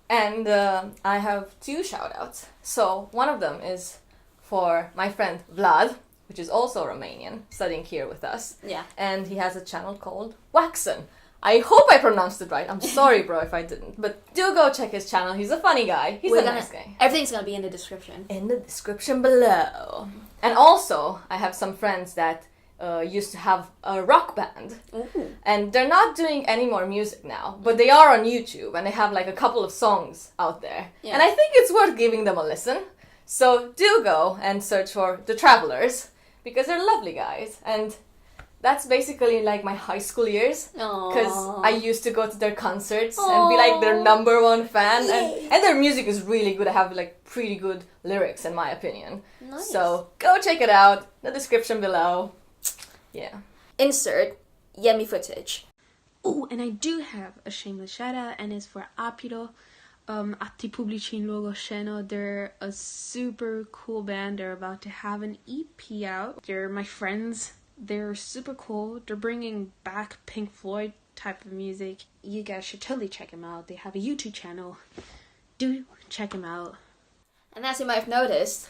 And I have two shout-outs. So one of them is for my friend Vlad, which is also Romanian, studying here with us. Yeah. And he has a channel called Waxen. I hope I pronounced it right. I'm sorry, bro, if I didn't. But do go check his channel. He's a funny guy. He's a nice guy. Everything's going to be in the description. In the description below. And also, I have some friends that used to have a rock band. Ooh. And they're not doing any more music now, but they are on YouTube and they have like a couple of songs out there. Yeah. And I think it's worth giving them a listen. So do go and search for The Travelers because they're lovely guys. And that's basically like my high school years because I used to go to their concerts and be like their #1 fan. And their music is really good. I have like pretty good lyrics in my opinion. Nice. So go check it out. The description below. Yeah. Insert Yemi footage. Oh, and I do have a shameless shout out, and it's for Apiro. Atti pubblici in luogo sceno. They're a super cool band. They're about to have an EP out. They're my friends. They're super cool. They're bringing back Pink Floyd type of music. You guys should totally check them out. They have a YouTube channel. Do check them out. And as you might have noticed,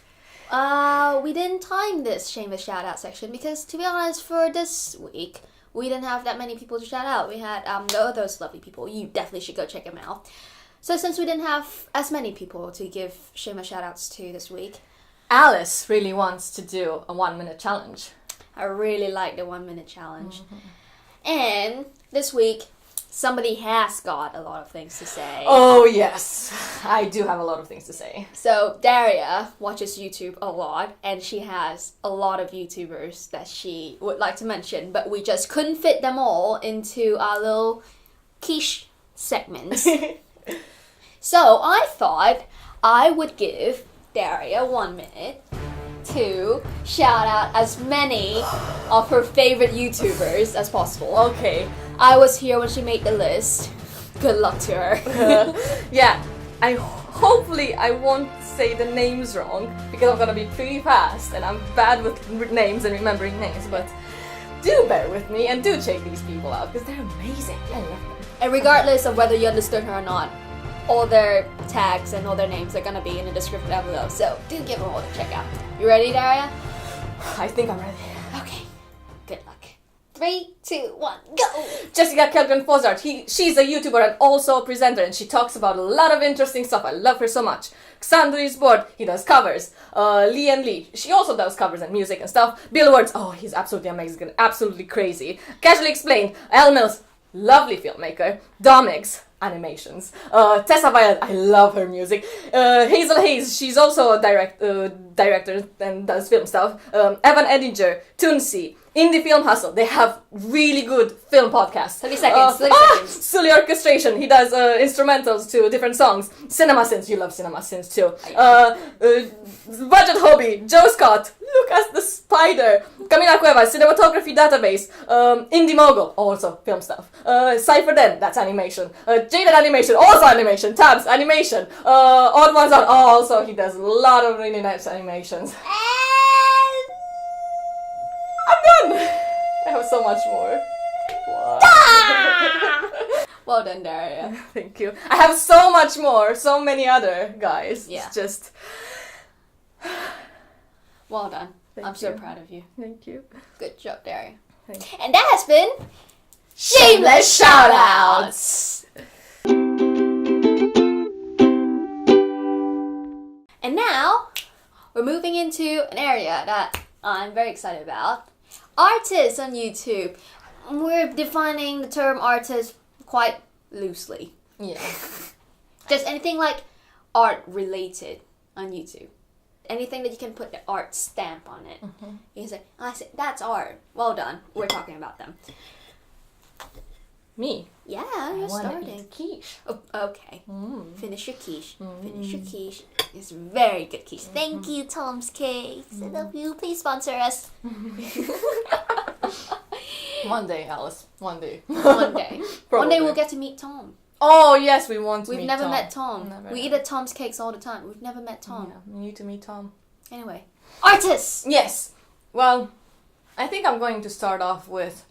we didn't time this shameless shout out section because, to be honest, for this week, we didn't have that many people to shout out. We had those lovely people. You definitely should go check them out. So since we didn't have as many people to give shameless shout outs to this week, Alice really wants to do a 1-minute challenge. I really like the 1-minute challenge. And this week, somebody has got a lot of things to say. Oh, yes. I do have a lot of things to say. So, Daria watches YouTube a lot, and she has a lot of YouTubers that she would like to mention, but we just couldn't fit them all into our little quiche segments. So, I thought I would give Daria 1 minute to shout out as many of her favorite YouTubers as possible. Okay. I was here when she made the list. Good luck to her. Yeah, hopefully I won't say the names wrong because I'm gonna be pretty fast and I'm bad with names and remembering names, but do bear with me and do check these people out because they're amazing. I love them. And regardless of whether you understood her or not, all their tags and all their names are gonna be in the description down below. So do give them all a check out. You ready, Daria? I think I'm ready. Okay. Good luck. 3, 2, 1, go! Jessica Kelgren Fozart. She's a YouTuber and also a presenter, and she talks about a lot of interesting stuff. I love her so much. Xander is bored. He does covers. Lee and Lee. She also does covers and music and stuff. Bill Words. Oh, he's absolutely amazing. Absolutely crazy. Casually Explained. Elle Mills. Lovely filmmaker. Domix. Animations. Tessa Violet, I love her music. Hazel Hayes, she's also a director and does film stuff. Evan Edinger, Toonsy, Indie Film Hustle. They have really good film podcasts. 30 seconds, 30 seconds. Sully Orchestration, he does instrumentals to different songs. Cinema Sins, you love Cinema Sins too. Budget Hobby, Joe Scott, look at the spider. Camila Cuevas, Cinematography Database. Indie Mogul, also film stuff. Cypher Den, that's animation. Jaded Animation, also animation. Tabs, animation. Odd Ones Out, also he does a lot of really nice animations. I'm done! I have so much more. Well done, Daria. Thank you. I have so much more, so many other guys. Yeah. It's just... Well done. Thank I'm so you. proud of you. Thank you. Good job, Daria. Thank you. And that has been Shameless Shoutouts! And now, we're moving into an area that I'm very excited about. Artists on YouTube. We're defining the term artist quite loosely. Yeah. Just anything like art related on YouTube. Anything that you can put the art stamp on it. Mm-hmm. You can say, I say, that's art. Well done. We're talking about them. Me? Yeah, I you're wanna starting. eat quiche. Oh, okay. Mm. Finish your quiche. Finish your quiche. It's very good quiche. Thank you, Tom's Cakes. I love you. Please sponsor us. One day, Alice. One day. One day. One Probably. day we'll get to meet Tom. Oh, yes, we want to We've meet never Tom. met Tom. Never. We eat at Tom's Cakes all the time. We've never met Tom. Yeah, we need to meet Tom. Anyway. Artists! Yes. Well, I think I'm going to start off with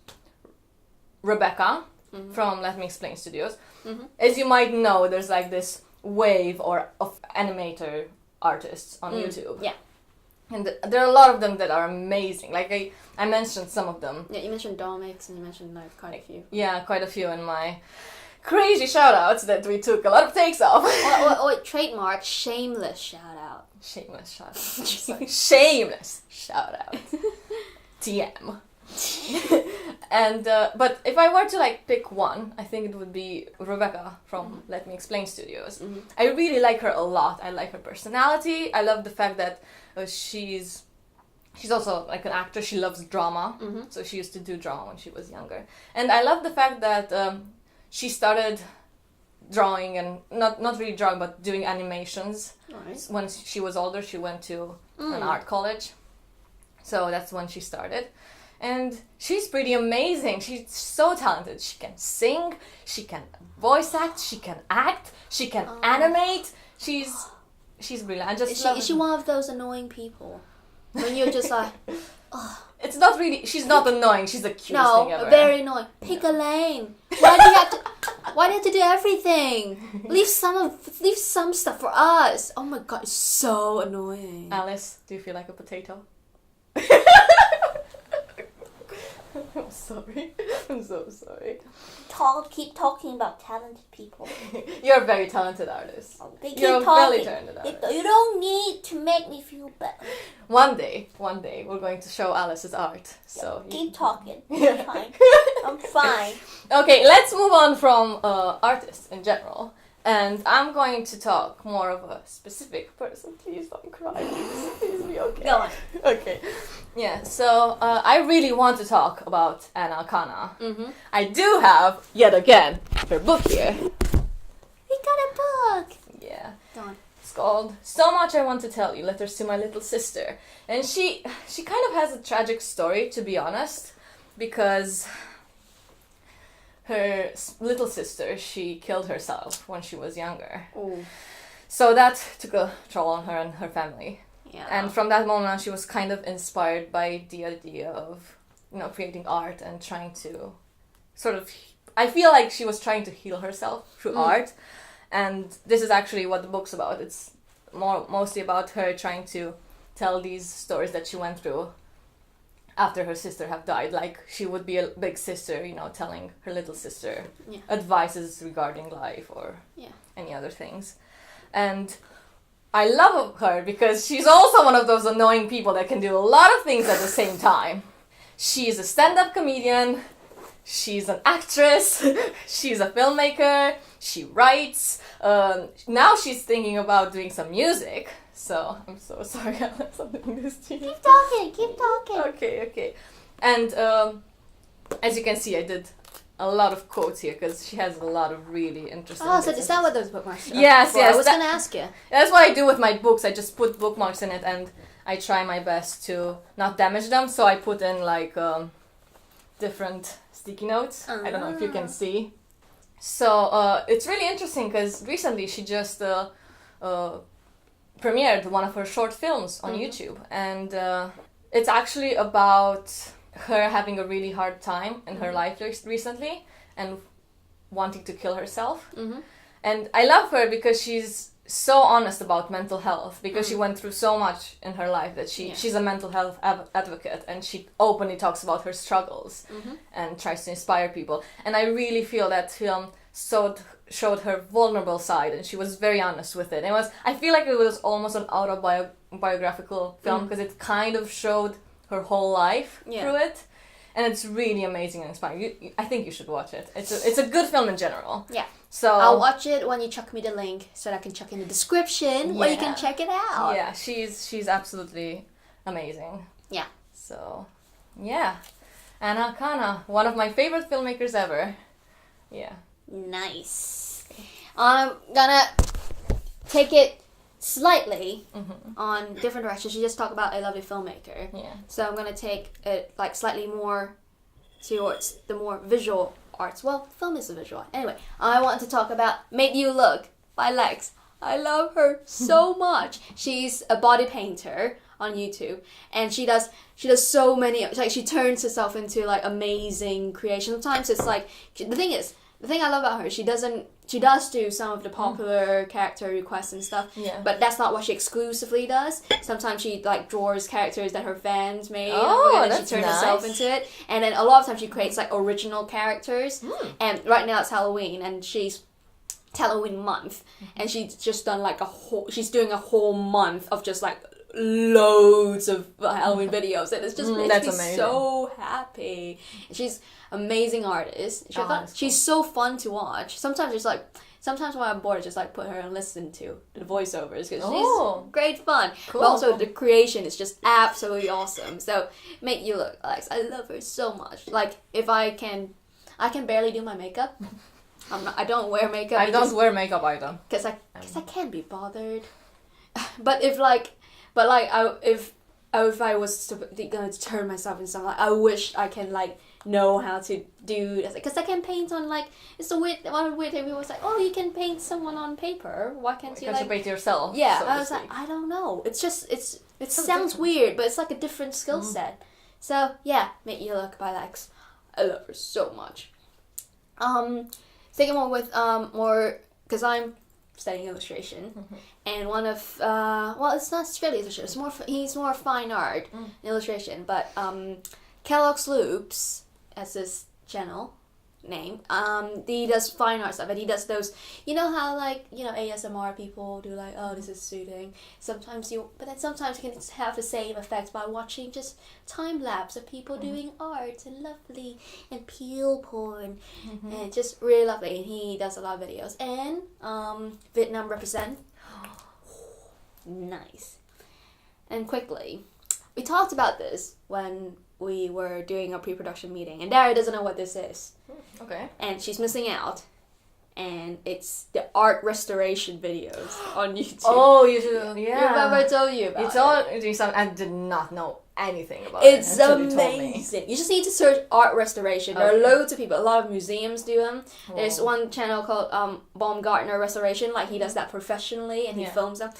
Rebecca from Let Me Explain Studios. As you might know, there's like this wave of animator artists on YouTube. Yeah. And there are a lot of them that are amazing. Like I mentioned some of them. Yeah, you mentioned Domix and you mentioned like quite a few. Yeah, quite a few in my crazy shoutouts that we took a lot of takes of. Or trademark Shameless shout out. Shameless shout out. Sorry. Shameless shout out. TM. And but if I were to like pick one, I think it would be Rebecca from Let Me Explain Studios. I really like her a lot. I like her personality. I love the fact that she's also like an actor. She loves drama, so she used to do drama when she was younger. And I love the fact that she started drawing and not really drawing, but doing animations. Nice. When she was older, she went to an art college, so that's when she started. And she's pretty amazing. She's so talented. She can sing, she can voice act, she can act, she can animate. She's brilliant. I just love Is she one of those annoying people? When you're just like, It's not really. She's not annoying. She's the cutest thing ever. no, very annoying. Pick a lane. Why do you have to do everything? Leave some stuff for us. Oh my god, it's so annoying. Alice, do you feel like a potato? I'm sorry. I'm so sorry. Keep talking about talented people. You're a very talented artist. They keep You're a talking. very talented artist. You don't need to make me feel better. One day, we're going to show Alice's art. So Keep talking. Yeah. I'm fine. I'm fine. Okay, let's move on from artists in general. And I'm going to talk more of a specific person. Please don't cry. Please be okay. Go on. Okay. Yeah, so I really want to talk about Anna Kana. Mm-hmm. I do have, yet again, her book here. We got a book. Yeah. Go on. It's called So Much I Want to Tell You, Letters to My Little Sister. And she kind of has a tragic story, to be honest, because her little sister, she killed herself when she was younger. Oh. So that took a toll on her and her family. Yeah. And from that moment on, she was kind of inspired by the idea of, creating art and trying to sort of I feel like she was trying to heal herself through art, and this is actually what the book's about. It's mostly about her trying to tell these stories that she went through after her sister have died. Like, she would be a big sister, you know, telling her little sister advices regarding life or any other things. And I love her because she's also one of those annoying people that can do a lot of things at the same time. She's a stand-up comedian, she's an actress, she's a filmmaker, she writes, now she's thinking about doing some music. So, I'm so sorry I'm doing this to you. Keep talking. Okay. And as you can see, I did a lot of quotes here because she has a lot of really interesting Oh, so is that what those bookmarks are? Yes. I was going to ask you. That's what I do with my books. I just put bookmarks in it and I try my best to not damage them. So I put in like different sticky notes. I don't know if you can see. So it's really interesting because recently she just premiered one of her short films on YouTube, and it's actually about her having a really hard time in her life recently and wanting to kill herself. And I love her because she's so honest about mental health, because she went through so much in her life that she's a mental health advocate, and she openly talks about her struggles and tries to inspire people. And I really feel that film showed her vulnerable side, and she was very honest with it. I feel like it was almost an autobiographical film because it kind of showed her whole life through it, and it's really amazing and inspiring. I think you should watch it. It's a good film in general. Yeah. So I'll watch it when you chuck me the link so that I can chuck in the description where you can check it out. Yeah, she's absolutely amazing. Yeah. So, yeah. Anna Kana, one of my favorite filmmakers ever. Yeah. Nice. I'm gonna take it slightly on different directions. You just talk about a lovely filmmaker. Yeah. So I'm gonna take it like slightly more towards the more visual arts. Well, film is a visual. Anyway, I want to talk about Make You Look by Lex. I love her so much. She's a body painter on YouTube, and she does so many, like, she turns herself into like amazing creation. Sometimes it's like, the thing I love about her, she does do some of the popular character requests and stuff, but that's not what she exclusively does. Sometimes she like draws characters that her fans made, and she turns herself into it. And then a lot of times she creates like original characters. And right now it's Halloween, and she's Halloween month, and she's just done like she's doing a whole month of just like loads of Halloween videos, and it's just makes me so happy. She's amazing artist. She's so fun to watch. Sometimes when I'm bored, I just like put her and listen to the voiceovers because she's great fun. Cool. But also the creation is just absolutely awesome. So Make You Look, Alex. I love her so much. Like, if I can barely do my makeup. I don't wear makeup. I don't wear makeup either. Because I can't be bothered. But if I was gonna turn myself into something, like, I wish I can like know how to do, because I can paint on like, it's a weird thing. People was like, oh, you can paint someone on paper. Why can't you paint yourself? Yeah, so I was like, I don't know. It's just it sounds weird, but it's like a different skill set. So yeah, Make You Look by Lex. I love her so much. Second one with more, because I'm studying illustration, and one of it's not strictly illustration. He's more fine art illustration, but Kellogg's Loops, as his channel name, he does fine art stuff, and he does those, you know how like, you know, ASMR people do like, oh, this is soothing. Sometimes you can have the same effect by watching just time lapse of people doing art and lovely and peel porn, and just really lovely. And he does a lot of videos, and Vietnam represent. Nice. And quickly, we talked about this when we were doing a pre-production meeting, and Daria doesn't know what this is. Okay. And she's missing out. And it's the art restoration videos on YouTube. Oh, you should, yeah. You remember I told you about it? I did not know anything about it. It's amazing. You just need to search art restoration. There are loads of people. A lot of museums do them. There's one channel called Baumgartner Restoration. Like, he does that professionally, and he films them.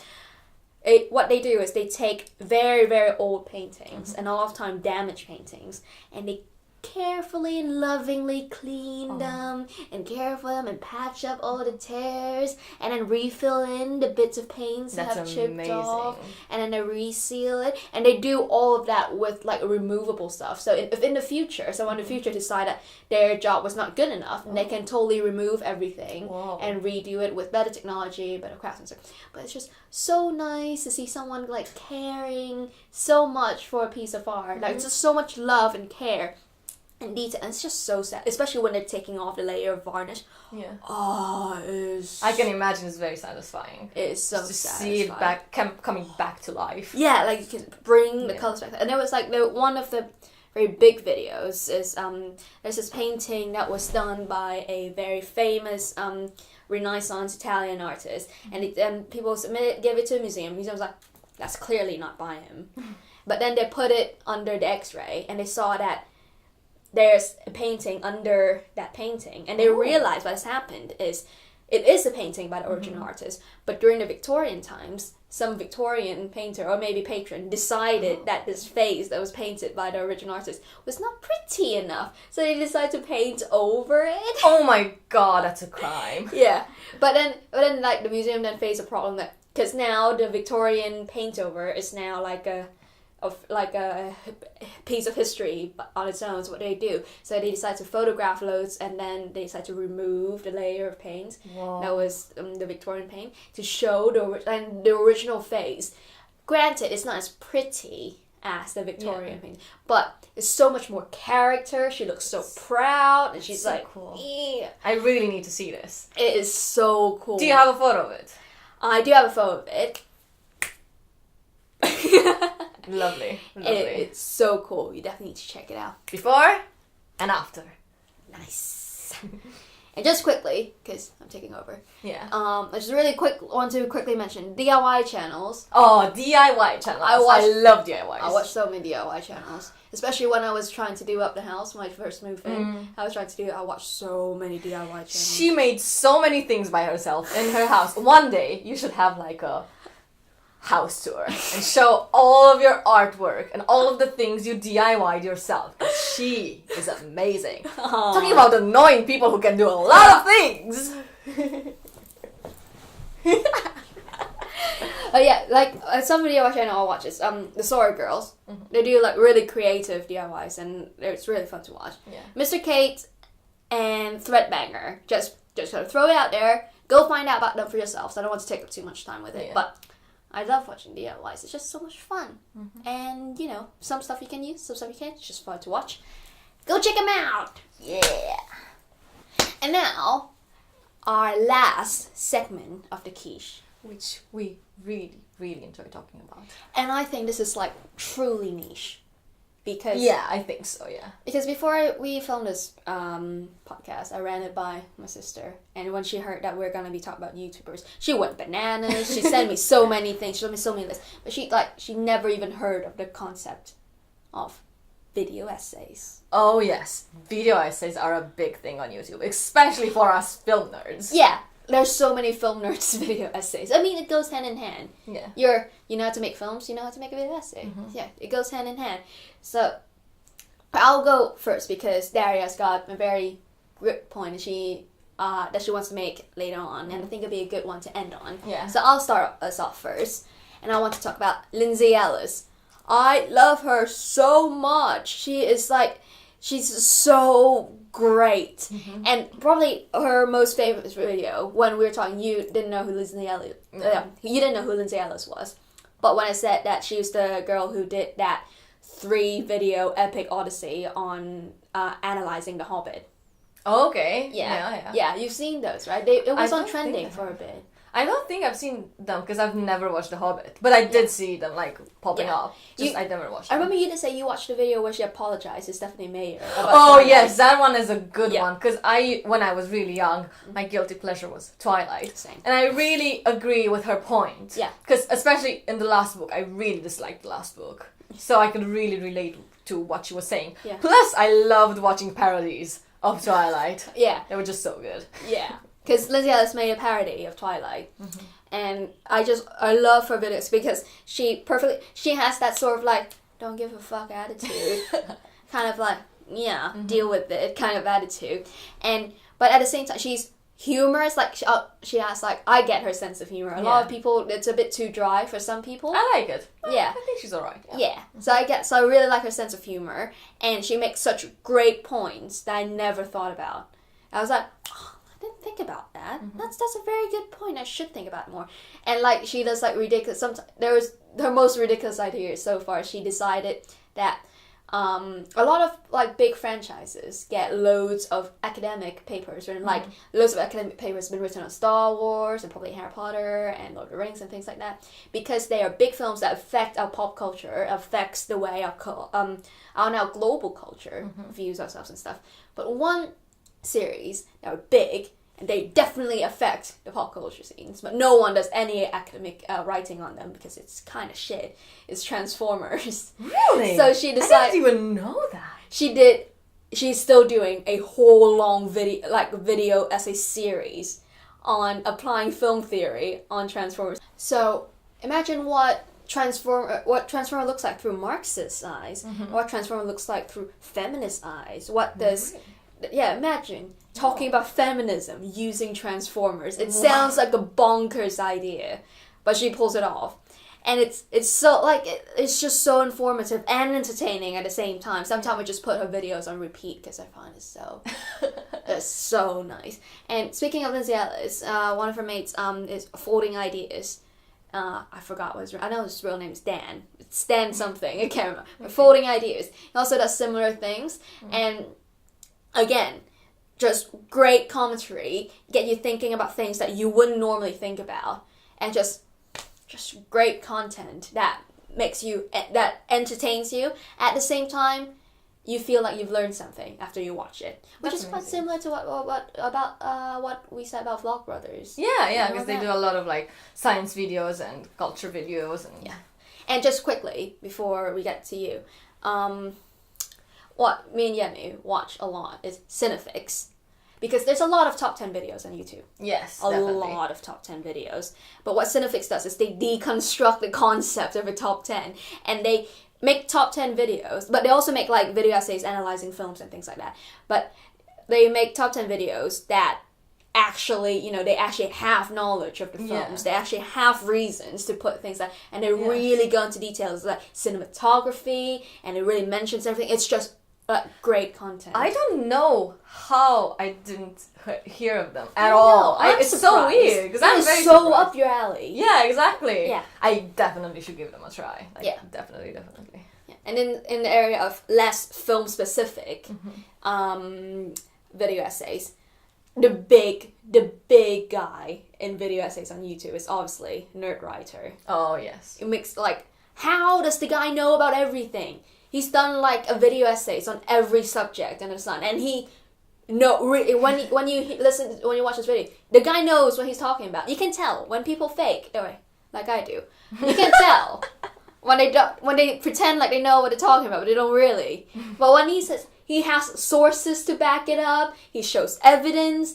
What they do is they take very, very old paintings, and a lot of time damaged paintings, and they carefully and lovingly clean them and care for them and patch up all the tears and then refill in the bits of paints that have chipped off and then they reseal it, and they do all of that with like removable stuff. So if in the future someone in the future decide that their job was not good enough, they can totally remove everything and redo it with better technology, better craftsmanship. But it's just so nice to see someone like caring so much for a piece of art, like just so much love and care and detail, and it's just so sad, especially when they're taking off the layer of varnish. Yeah. Oh, it is. I can imagine it's very satisfying. It is so to satisfying. see it coming back to life. Yeah, like you can bring the colors back. And there was like one of the very big videos is there's this painting that was done by a very famous Renaissance Italian artist, and people give it to a museum. The museum was like, that's clearly not by him. But then they put it under the X-ray, and they saw that there's a painting under that painting, and they realized what has happened is it is a painting by the original artist, but during the Victorian times, some Victorian painter or maybe patron decided that this face that was painted by the original artist was not pretty enough, so they decided to paint over it. Oh my god, that's a crime. Yeah, but then like the museum then faced a problem that because now the Victorian paint over is now like a piece of history on its own. So what they do, so they decide to photograph loads, and then they decide to remove the layer of paint that was the Victorian paint to show the original face. Granted, it's not as pretty as the Victorian paint, but it's so much more character. She looks so proud, and she's so like, cool. Yeah. I really need to see this. It is so cool. Do you have a photo of it? I do have a photo of it. Lovely. It's so cool. You definitely need to check it out. Before and after. Nice. And just quickly, because I'm taking over. Yeah. I just want to quickly mention DIY channels. Oh, DIY channels. I love DIYs. I watch so many DIY channels, especially when I was trying to do up the house when I first moved in. I watched so many DIY channels. She made so many things by herself in her house. One day you should have like a house tour and show all of your artwork and all of the things you DIY'd yourself. She is amazing. Talking about annoying people who can do a lot of things. Oh yeah, like some DIY channel I'll watch is the Sora Girls. They do like really creative DIYs and it's really fun to watch. Yeah. Mr. Kate and Threadbanger. Just gonna throw it out there. Go find out about them for yourself. So I don't want to take up too much time with it, but I love watching DIYs. It's just so much fun. And, you know, some stuff you can use, some stuff you can't. It's just fun to watch. Go check them out! Yeah! And now, our last segment of the quiche. Which we really, really enjoy talking about. And I think this is, like, truly niche. Because yeah, I think so, yeah. Because before we filmed this podcast, I ran it by my sister. And when she heard that we're going to be talking about YouTubers, she went bananas. She sent me so many things. She sent me so many lists. But she never even heard of the concept of video essays. Oh, yes. Video essays are a big thing on YouTube, especially for us film nerds. Yeah. There's so many film nerds video essays. I mean, it goes hand in hand. Yeah. You know how to make films, you know how to make a video essay. Yeah, it goes hand in hand. So, I'll go first because Daria's got a very good point that she wants to make later on, and I think it'd be a good one to end on. Yeah. So I'll start us off first, and I want to talk about Lindsay Ellis. I love her so much. She's so great. And probably her most famous video, when we were talking, you didn't know who Lindsay Ellis was. But when I said that she was the girl who did that 3-video epic odyssey on analyzing The Hobbit. Okay. Yeah, you've seen those, right? It was on trending for a bit. I don't think I've seen them because I've never watched The Hobbit. But I did see them like popping up. I never watched them. I remember you did say you watched the video where she apologized to Stephanie Meyer. Oh yes, that one is a good one. Because when I was really young, my guilty pleasure was Twilight. Same. And I really agree with her point. Yeah. Because especially in the last book, I really disliked the last book. So I could really relate to what she was saying. Yeah. Plus, I loved watching parodies of Twilight. Yeah. They were just so good. Yeah. Because Lindsay Ellis made a parody of Twilight. And I love her videos because she has that sort of like, don't give a fuck attitude. Kind of like, deal with it kind of attitude. But at the same time, she's humorous. Like she has like, I get her sense of humor. A lot of people, it's a bit too dry for some people. I like it. Yeah, I think she's alright. Yeah. So I really like her sense of humor, and she makes such great points that I never thought about. I was like, oh, I didn't think about that. That's a very good point. I should think about it more. And like she does like ridiculous. Sometimes there was her most ridiculous idea so far. She decided that a lot of like big franchises get loads of academic papers written, like loads of academic papers have been written on Star Wars and probably Harry Potter and Lord of the Rings and things like that, because they are big films that affect our pop culture, affects the way our now global culture views ourselves and stuff. But one series that are big, and they definitely affect the pop culture scenes, but no one does any academic writing on them because it's kind of shit. It's Transformers. Really? So she decided. I didn't even know that. She's still doing a whole long video essay series on applying film theory on Transformers. So imagine what Transformer looks like through Marxist eyes, what Transformer looks like through feminist eyes. What does imagine talking about feminism using Transformers. It sounds like a bonkers idea, but she pulls it off. And it's so like it's just so informative and entertaining at the same time. Sometimes I just put her videos on repeat because I find it so it's so nice. And speaking of Lindsay Ellis, one of her mates is Folding Ideas. I forgot what his I know his real name is Dan. It's Dan something, I can't remember. But Folding Ideas. He also does similar things, and again, just great commentary, get you thinking about things that you wouldn't normally think about, and just great content that makes you, that entertains you. At the same time, you feel like you've learned something after you watch it, which is quite similar to what we said about Vlogbrothers. Yeah, because they do a lot of like science videos and culture videos and And just quickly before we get to you, what me and Yemi watch a lot is Cinefix. Because there's a lot of top 10 videos on YouTube. Yes, definitely. A lot of top 10 videos. But what Cinefix does is they deconstruct the concept of a top 10. And they make top 10 videos. But they also make like video essays analyzing films and things like that. But they make top 10 videos that actually, they actually have knowledge of the films. Yeah. They actually have reasons to put things like, and they really go into details like cinematography. And it really mentions everything. It's just great content. I don't know how I didn't hear of them at all. It's so weird because I'm very so surprised. up your alley. Yeah, exactly. Yeah, I definitely should give them a try. Definitely. Yeah. And in the area of less film specific video essays, the big guy in video essays on YouTube is obviously Nerdwriter. Oh yes. It makes like, how does the guy know about everything? He's done like a video essays on every subject under the sun, and when you watch this video, the guy knows what he's talking about. You can tell when people fake, like I do. You can tell when they pretend like they know what they're talking about, but they don't really. But when he says he has sources to back it up, he shows evidence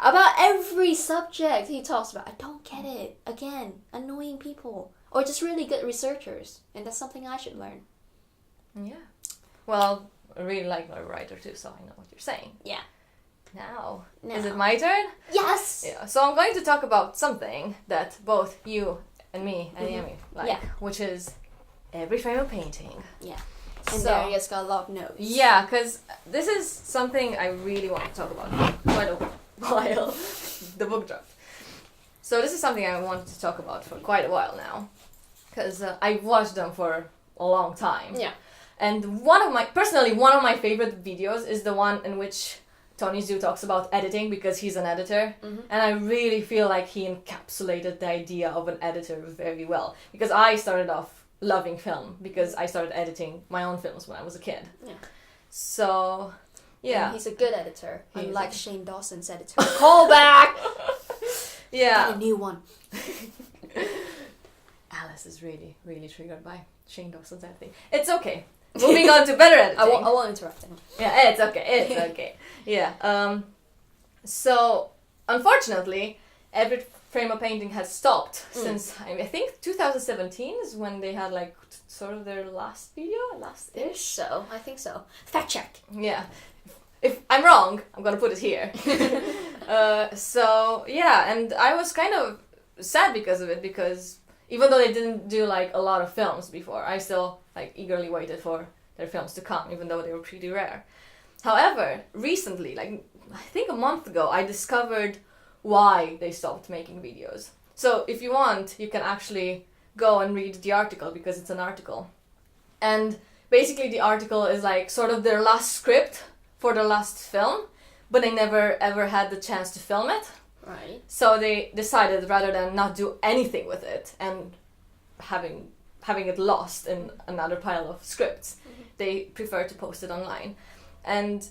about every subject he talks about. I don't get it. Again, annoying people or just really good researchers, and that's something I should learn. Yeah. Well, I really like my writer too, so I know what you're saying. Yeah. Now. Is it my turn? Yes! Yeah. So I'm going to talk about something that both you and me and Yemi like, which is every frame of painting. Yeah. And Daria's got a lot of notes. Yeah, because this is something I really want to talk about for quite a while. The book draft. So this is something I wanted to talk about for quite a while now, because I've watched them for a long time. Yeah. And one of my favorite videos is the one in which Tony Zhu talks about editing, because he's an editor. And I really feel like he encapsulated the idea of an editor very well. Because I started off loving film because I started editing my own films when I was a kid. Yeah. So, yeah. And he's a good editor, unlike Shane Dawson's editor. Call back! Yeah. Got a new one. Alice is really, really triggered by Shane Dawson's editing. It's okay. Moving on to better editing. I won't interrupt him. Yeah, it's okay. It's okay. Yeah. So, unfortunately, every frame of painting had stopped since I think 2017 is when they had like sort of their last video, last-ish. So I think so. Fact check. Yeah. If I'm wrong, I'm gonna put it here. So yeah, and I was kind of sad because of it, because even though they didn't do like a lot of films before, I still like eagerly waited for their films to come, even though they were pretty rare. However, recently, like I think a month ago, I discovered why they stopped making videos. So if you want, you can actually go and read the article, because it's an article. And basically the article is like sort of their last script for their last film, but they never ever had the chance to film it. Right. So they decided, rather than not do anything with it and having it lost in another pile of scripts, they prefer to post it online. And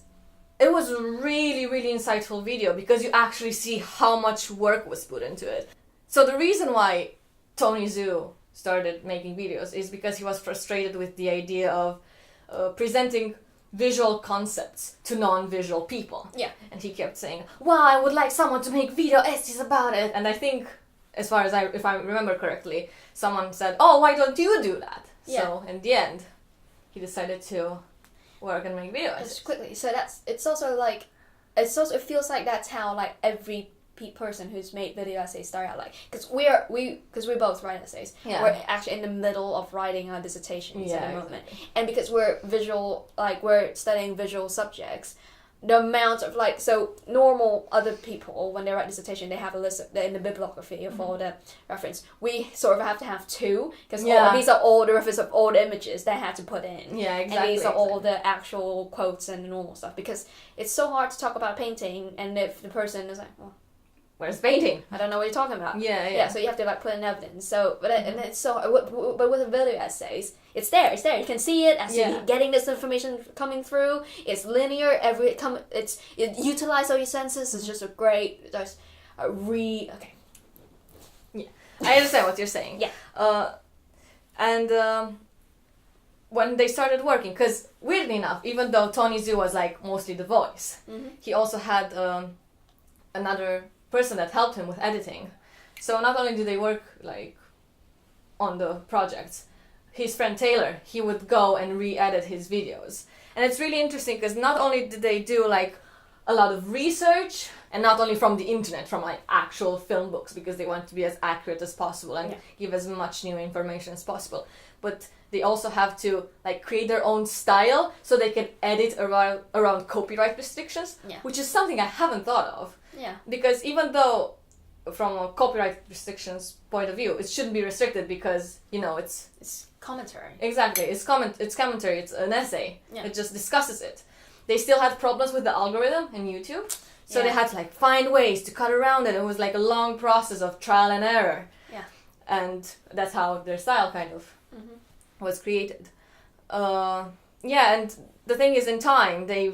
it was a really, really insightful video, because you actually see how much work was put into it. So the reason why Tony Zhu started making videos is because he was frustrated with the idea of presenting visual concepts to non-visual people. Yeah. And he kept saying, well, I would like someone to make video essays about it. And I think, as far as if I remember correctly, someone said, oh, why don't you do that? Yeah. So in the end, he decided to work and make video essays. Just quickly. So it feels like that's how like every person who's made video essays start out, like, because we both write essays. Yeah. We're actually in the middle of writing our dissertations at the moment, exactly. and because we're studying visual subjects, the amount of like, so normal other people, when they write dissertation, they have a list in the bibliography of all the reference. We sort of have to have two, because these are all the reference of all the images they had to put in. Yeah, exactly. And these are all the actual quotes and the normal stuff, because it's so hard to talk about painting, and if the person is like, well, where's painting? I don't know what you're talking about. Yeah. So you have to like put in evidence. So, but it's so. But with the video essays, it's there. You can see it as you're getting this information coming through. It's linear. It utilizes all your senses. It's just a great. Okay. Yeah, I understand what you're saying. Yeah. And when they started working, because weirdly enough, even though Tony Zhu was like mostly the voice, he also had another person that helped him with editing. So not only do they work like on the projects, his friend Taylor, he would go and re-edit his videos. And it's really interesting, because not only did they do like a lot of research, and not only from the internet, from like actual film books, because they want to be as accurate as possible and give as much new information as possible, but they also have to like create their own style, so they can edit around copyright restrictions, which is something I haven't thought of. Yeah. Because even though from a copyright restrictions point of view, it shouldn't be restricted, because it's commentary. Exactly, it's commentary, it's an essay. Yeah. It just discusses it. They still had problems with the algorithm in YouTube, so they had to like find ways to cut around it. It was like a long process of trial and error. Yeah. And that's how their style kind of was created. And the thing is, in time they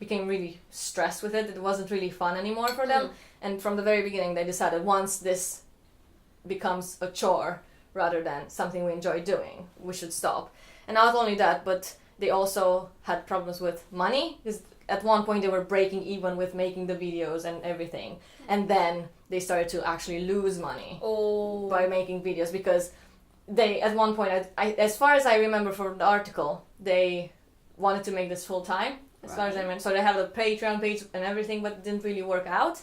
became really stressed with it. It wasn't really fun anymore for them. And from the very beginning they decided, once this becomes a chore rather than something we enjoy doing, we should stop. And not only that, but they also had problems with money, because at one point they were breaking even with making the videos and everything. And then they started to actually lose money by making videos, because they, at one point, as far as I remember from the article, they wanted to make this full time, as far as I remember. So they have a Patreon page and everything, but it didn't really work out.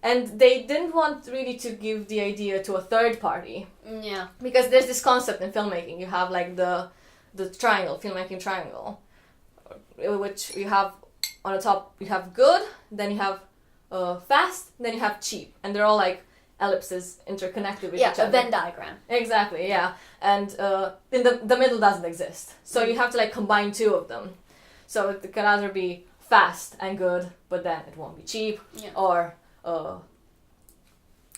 And they didn't want really to give the idea to a third party. Yeah. Because there's this concept in filmmaking. You have like the triangle, filmmaking triangle, which you have on the top, you have good, then you have fast, then you have cheap. And they're all like ellipses interconnected with each other. Yeah, a Venn diagram. Exactly, yeah. And in the middle doesn't exist. So you have to like combine two of them. So it can either be fast and good, but then it won't be cheap, or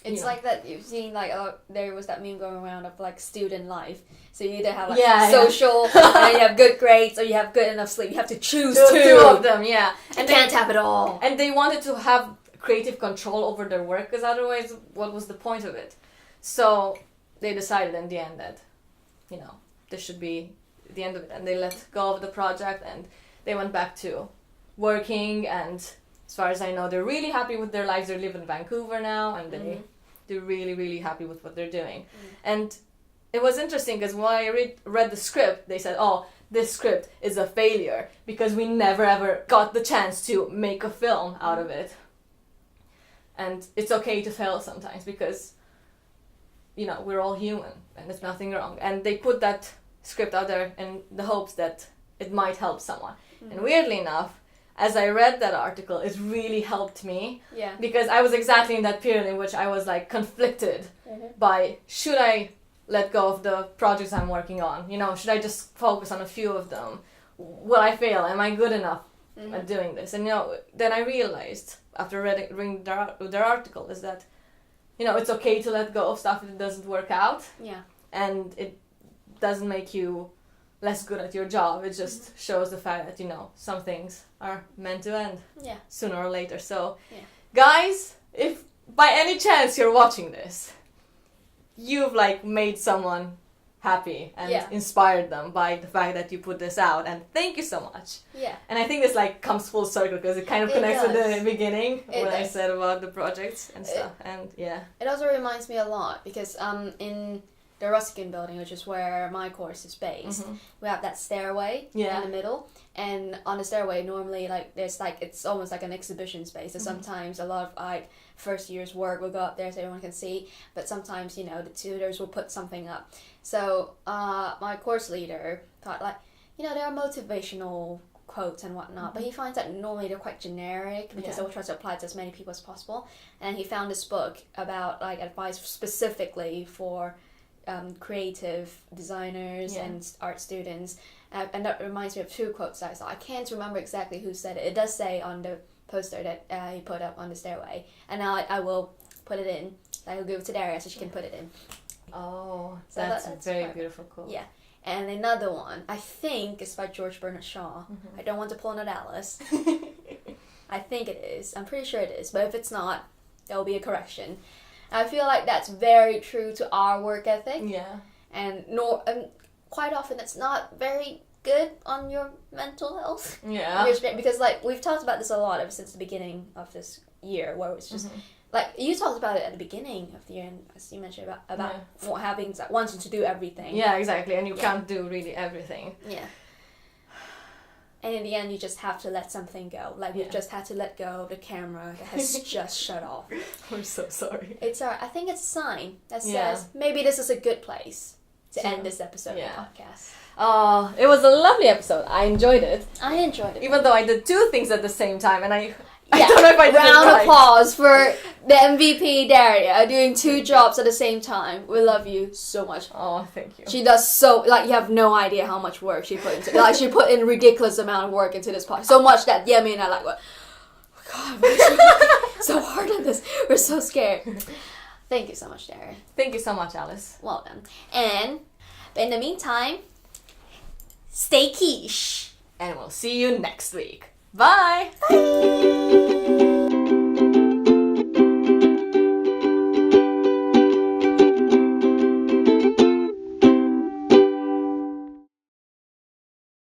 it's like that you've seen, like, there was that meme going around of like student life. So you either have like social, and you have good grades, or you have good enough sleep. You have to choose two of them, yeah. And you can't have it all. And they wanted to have creative control over their work, because otherwise, what was the point of it? So they decided in the end that, this should be the end of it, and they let go of the project, and they went back to working. And as far as I know, they're really happy with their lives. They live in Vancouver now, and they're really, really happy with what they're doing. And it was interesting because when I read the script, they said, oh, this script is a failure because we never ever got the chance to make a film out of it. And it's okay to fail sometimes because, you know, we're all human and there's nothing wrong. And they put that script out there in the hopes that it might help someone. And weirdly enough, as I read that article, it really helped me. Yeah. Because I was exactly in that period in which I was like conflicted by, should I let go of the projects I'm working on? You know, should I just focus on a few of them? Will I fail? Am I good enough at doing this? And, you know, then I realized after reading their article is that, you know, it's okay to let go of stuff if it doesn't work out. Yeah. And it doesn't make you less good at your job. It just shows the fact that, you know, some things are meant to end sooner or later. So, guys, if by any chance you're watching this, you've like made someone happy and inspired them by the fact that you put this out, and thank you so much. Yeah. And I think this like comes full circle because it kind of connects with the beginning when I does. said about the projects and stuff. And It also reminds me a lot because in the Ruskin building, which is where my course is based, we have that stairway in the middle, and on the stairway normally like there's like it's almost like an exhibition space. So sometimes a lot of like first year's work will go up there so everyone can see, but sometimes, you know, the tutors will put something up. So my course leader thought like, you know, there are motivational quotes and whatnot, but he finds that normally they're quite generic because they will try to apply to as many people as possible. And he found this book about like advice specifically for creative designers and art students, and that reminds me of two quotes I saw. I can't remember exactly who said it. It does say on the poster that he put up on the stairway, and now I will put it in. I will give it to Daria so she can put it in. oh, So that's that's a very perfect. beautiful quote. Yeah. And another one, I think it's by George Bernard Shaw. I don't want to pull on Alice. I think it is. I'm pretty sure it is. But if it's not, there will be a correction. I feel like that's very true to our work ethic. Yeah. And quite often it's not very good on your mental health. Yeah. Because like we've talked about this a lot ever since the beginning of this year, where it's just like you talked about it at the beginning of the year, and as you mentioned about what having like, wanting to do everything. Yeah, exactly. And you can't do really everything. Yeah. And in the end, you just have to let something go. Like we've just had to let go of the camera that has just shut off. I'm so sorry. It's I think it's a sign that says maybe this is a good place to end this episode of the podcast. Oh, it was a lovely episode. I enjoyed it. I enjoyed it. Even though I did two things at the same time, and I don't know if I did Round it right. applause for the MVP Daria doing two jobs at the same time. We love you so much. Oh, thank you. She does so like you have no idea how much work she put into. Like she put in ridiculous amount of work into this podcast. So much that Yemi and I like, what? Oh God, why is she working so hard on this? We're so scared. Thank you so much, Daria. Thank you so much, Alice. Well done. And but in the meantime, stay quiche. And we'll see you next week. Bye. Bye.